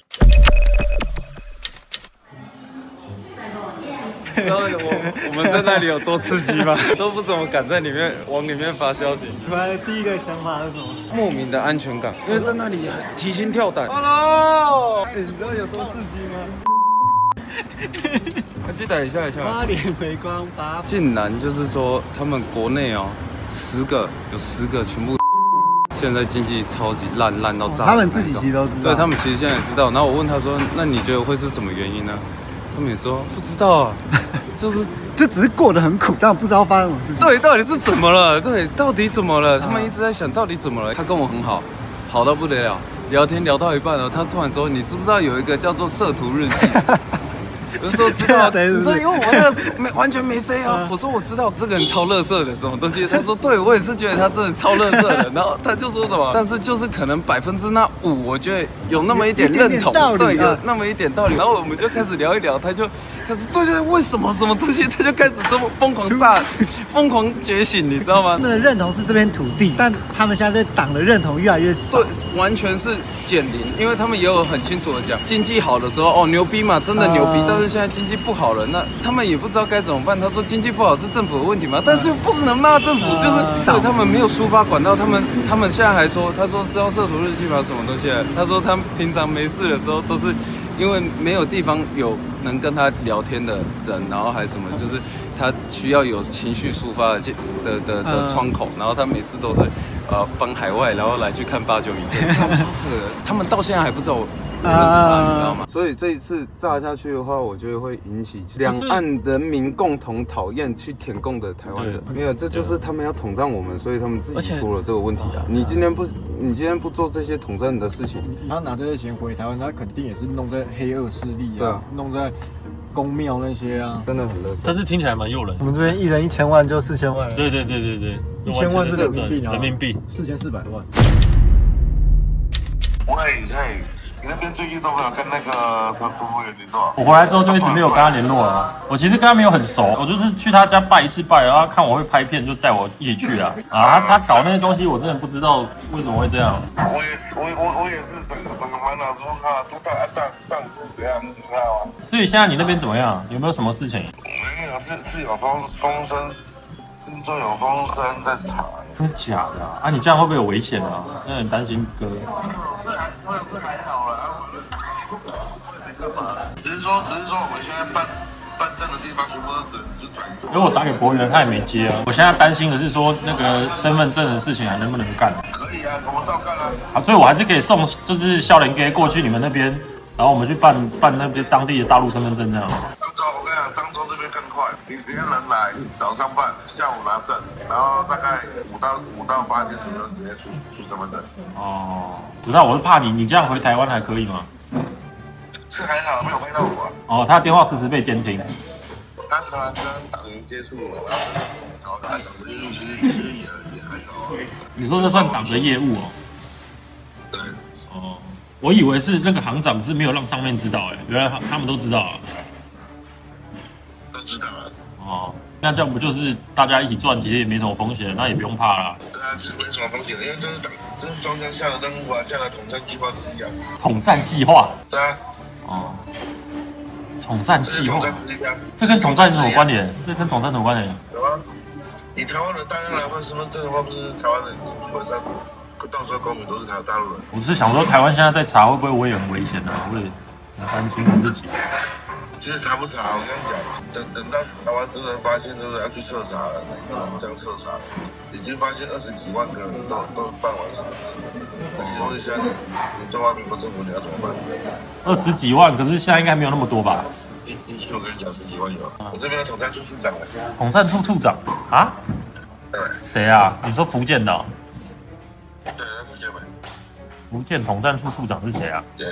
知道我们在那里有多刺激吗？都不怎么敢在往里面发消息。你们第一个想法是什么？莫名的安全感，因为在那里提心吊胆。Hello， 你知道有多刺激吗？记得一下。8点回光8。竟然就是说，他们国内哦，10个有10个全部。现在经济超级烂到炸。他们自己其实都知道。对，他们其实现在也知道。然后我问他说：“那你觉得会是什么原因呢？”他们也说不知道啊，就只是过得很苦，但我不知道发生什么事情。对，到底是怎么了？对，到底怎么了？他们一直在想到底怎么了。他跟我很好，好到不得了。聊天聊到一半了，他突然说：“你知不知道有一个叫做摄图日记？”我就说知道，你知道，因为我那个完全没 say 啊。我说我知道这个人超垃圾的什么东西。他说对，我也是觉得他真的超垃圾的。然后他就说什么，但是就是可能5%我觉得有那么一点认同，对，有那么一点道理。然后我们就开始聊一聊，他就开始对，为什么什么东西，他就开始这么疯狂觉醒，你知道吗？他们的认同是这片土地，但他们现在对党的认同越来越少。对，完全是减零，因为他们也有很清楚的讲，经济好的时候哦牛逼嘛，真的牛逼，但是现在经济不好了，那他们也不知道该怎么办。他说经济不好是政府的问题嘛，但是不能骂政府，就是对他们没有抒发管道。他们现在还说，他说是要摄图日记吗？什么东西？他说他们平常没事的时候都是因为没有地方有能跟他聊天的人，然后还什么，就是他需要有情绪抒发的窗口，然后他每次都是返海外，然后来去看8、9影片。他们到现在还不知道我认识他，你知道吗？所以这一次炸下去的话，我觉得会引起两岸人民共同讨厌去舔共的台湾人。没有，这就是他们要统战我们，所以他们自己出了这个问题啊。你今天不做这些统战的事情，他拿这些钱回台湾，他肯定也是弄在黑恶势力啊，弄在宫庙那些啊，真的很乐。但是听起来蛮诱人。我们这边一人1000万就4000万了。对，1000万是人民币4400万。喂，你那边最近都没有跟那个服务员联络？我回来之后就一直没有跟他联络了。我其实跟他没有很熟，我就是去他家拜一次拜，然后看我会拍片，就带我一起去啊。他搞那些东西，我真的不知道为什么会这样。我也是整个满脑子问号，他到底是怎样，你知道吗？所以现在你那边怎么样？有没有什么事情？没有，是有风声，听说有风声在查。真的假的啊？你这样会不会有危险啊？那很担心哥。这还好啦，只是说我们现在办证的地方全部都转移。因为我打给博源，他也没接啊。我现在担心的是说那个身份证的事情还能不能干？可以啊，我们照干啊。啊，所以我还是可以送，就是笑脸哥过去你们那边，然后我们去办那边当地的大陆身份证这样。漳州，我跟你讲，漳州这边你时间人来，早上办，下午拿证，然后大概5到8天左右直接出身份证。哦，不知道，我是怕你这样回台湾还可以吗？是还好，没有拍到我。哦，他的电话时时被监听。他跟党员接触了，然后党的业务其实也还好。你说这算党的业务哦？对。哦，我以为是那个行长是没有让上面知道，原来他们都知道啊。都知道啊。哦，那这样不就是大家一起赚，其实也没什么风险，那也不用怕啦。对啊，是没什么风险的，因为这是中央下的任务啊，下的统战计划之一啊。统战计划？对啊。哦。统战计划，这跟统战有什么关联？这跟统战有什么关联？有啊，你台湾人大量来换身份证的话，不是台湾人基本上到时候公民都是大陆人。我是想说，台湾现在在查，会不会我也很危险啊？我也很担心我自己。其实查不查，我跟你讲，等到台湾真的发现，就是要去彻查了，这样彻查，已经发现20几万个人都办完身份证。那请问一下，你中华民国政府你要怎么办？20几万，可是现在应该没有那么多吧？我跟你讲，10几万有。我这边有统战处处长了。统战处处长啊？对。谁啊？你说福建的？对，福建的。福建统战处处长是谁啊？也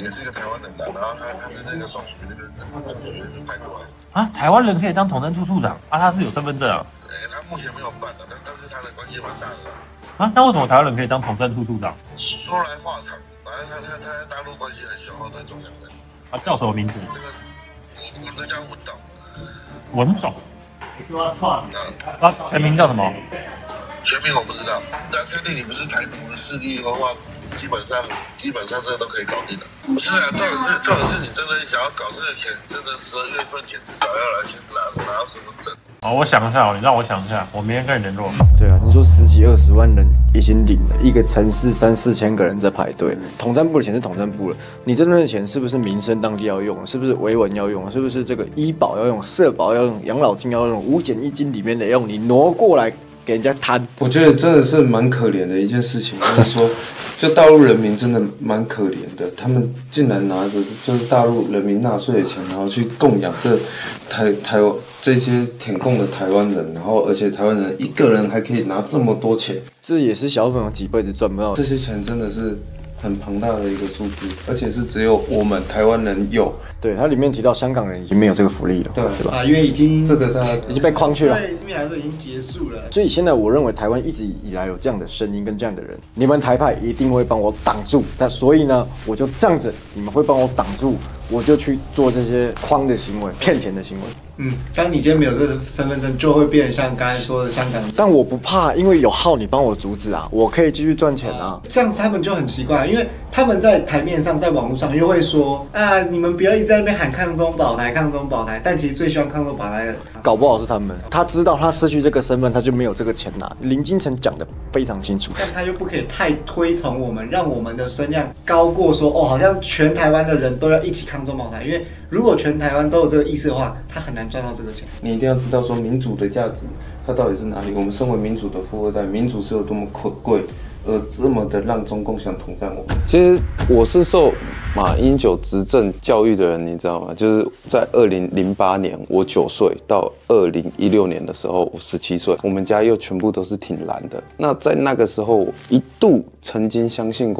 是一个台湾人的，然后他是那个双学那个派过来。啊，台湾人可以当统战处处长啊？他是有身份证啊？他目前没有办的，但是他的关系蛮大的。啊，那为什么台湾人可以当统战处处长？说来话长，反正他在大陆关系很雄厚，最重要的。啊，叫什么名字？这个我都叫文董。文董。啊，全名叫什么？全名我不知道，只要确定你不是台独的势力的话，基本上这个都可以搞定的。不是啊，重点是你真的想要搞这个钱，真的12月份前至少要来先拿到身份证。好，我想一下，你让我想一下，我明天跟你联络。对啊，你说10几20万人已经领了，一个城市3、4千个人在排队，统战部的钱是统战部了，你这边的钱是不是民生当地要用？是不是维稳要用？是不是这个医保要用？社保要用？养老金要用？5险1金里面的用？你挪过来给人家摊？我觉得真的是蛮可怜的一件事情，就是说，就大陆人民真的蛮可怜的，他们竟然拿着就是大陆人民纳税的钱，然后去供养这台湾这些舔共的台湾人，然后而且台湾人一个人还可以拿这么多钱，这也是小粉红几辈子赚不到。这些钱真的是很庞大的一个数字，而且是只有我们台湾人有。对，它里面提到香港人已经没有这个福利了，对吧？啊，因为已经这个大家已经被框去了，对，这边来说已经结束了。所以现在我认为台湾一直以来有这样的声音跟这样的人，你们台派一定会帮我挡住。那所以呢，我就这样子，你们会帮我挡住，我就去做这些框的行为、骗钱的行为。当你今天没有这个身份证，就会变成像刚才说的香港。但我不怕，因为有号你帮我阻止啊，我可以继续赚钱啊。这样子他们就很奇怪，因为他们在台面上、在网络上又会说啊，你们不要一直在那边喊抗中保台、抗中保台，但其实最希望抗中保台的，搞不好是他们。他知道他失去这个身份，他就没有这个钱拿。林金城讲的非常清楚。但他又不可以太推崇我们，让我们的声量高过说哦，好像全台湾的人都要一起抗中保台，因为如果全台湾都有这个意识的话，他很难赚到这个钱。你一定要知道说民主的价值，它到底是哪里？我们身为民主的富二代，民主是有多么可贵，而这么的让中共想统战我们。其实我是受马英九执政教育的人，你知道吗？就是在2008年我9岁到2016年的时候我17岁，我们家又全部都是挺蓝的。那在那个时候，一度曾经相信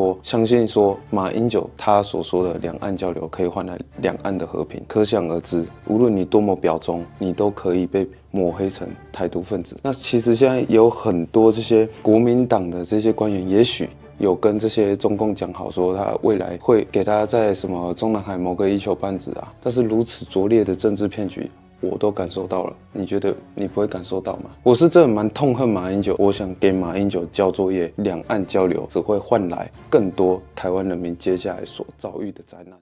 说马英九他所说的两岸交流可以换来两岸的和平。可想而知，无论你多么表忠，你都可以被抹黑成台独分子。那其实现在有很多这些国民党的这些官员，也许有跟这些中共讲好，说他未来会给他在什么中南海某个一球半子啊，但是如此拙劣的政治骗局，我都感受到了。你觉得你不会感受到吗？我是真的蛮痛恨马英九，我想给马英九交作业，两岸交流只会换来更多台湾人民接下来所遭遇的灾难。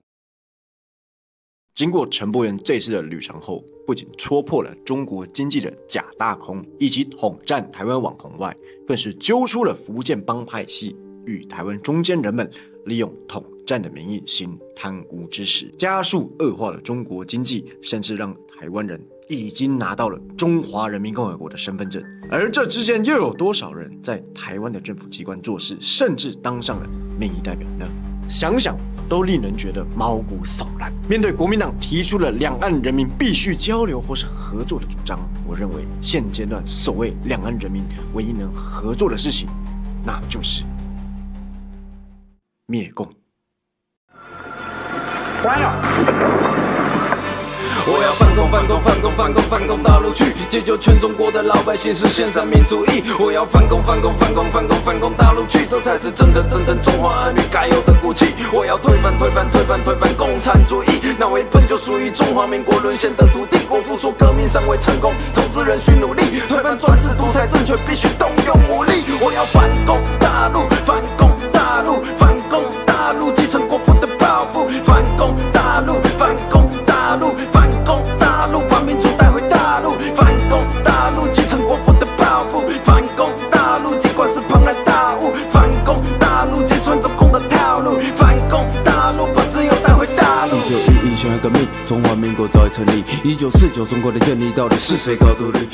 经过陈柏元这次的旅程后，不仅戳破了中国经济的假大空以及统战台湾网红外，更是揪出了福建帮派系与台湾中间人们利用统战的名义行贪污之实，加速恶化了中国经济，甚至让台湾人已经拿到了中华人民共和国的身份证。而这之间又有多少人在台湾的政府机关做事，甚至当上了民意代表呢？想想都令人觉得毛骨悚然。面对国民党提出了两岸人民必须交流或是合作的主张，我认为现阶段所谓两岸人民唯一能合作的事情，那就是灭共。关了。我要反攻，反攻，反攻，反攻，反攻大陆去，解救全中国的老百姓，实现三民主义。我要反攻，反攻，反攻，反攻，反攻大陆去，这才是真正中华儿女该有的骨气。我要推翻，推翻，推翻，推翻共产主义，那为本就属于中华民国沦陷的土地。国父说革命尚未成功，统治人需努力，推翻专制独裁政权必须动用武力。我要反攻大陆，反攻大陆，反攻大陆，继承国父的抱负，反攻大陆，反攻大陆，反攻大陆，把民主带回大陆，反攻大陆，继承国父的抱负，反攻大陆，尽管是庞然大物，反攻大陆，击穿中共的套路，反攻大陆，把自由带回大陆。1911辛亥革命，中华民国早已成立。1949中国的建立，到底是谁搞独立？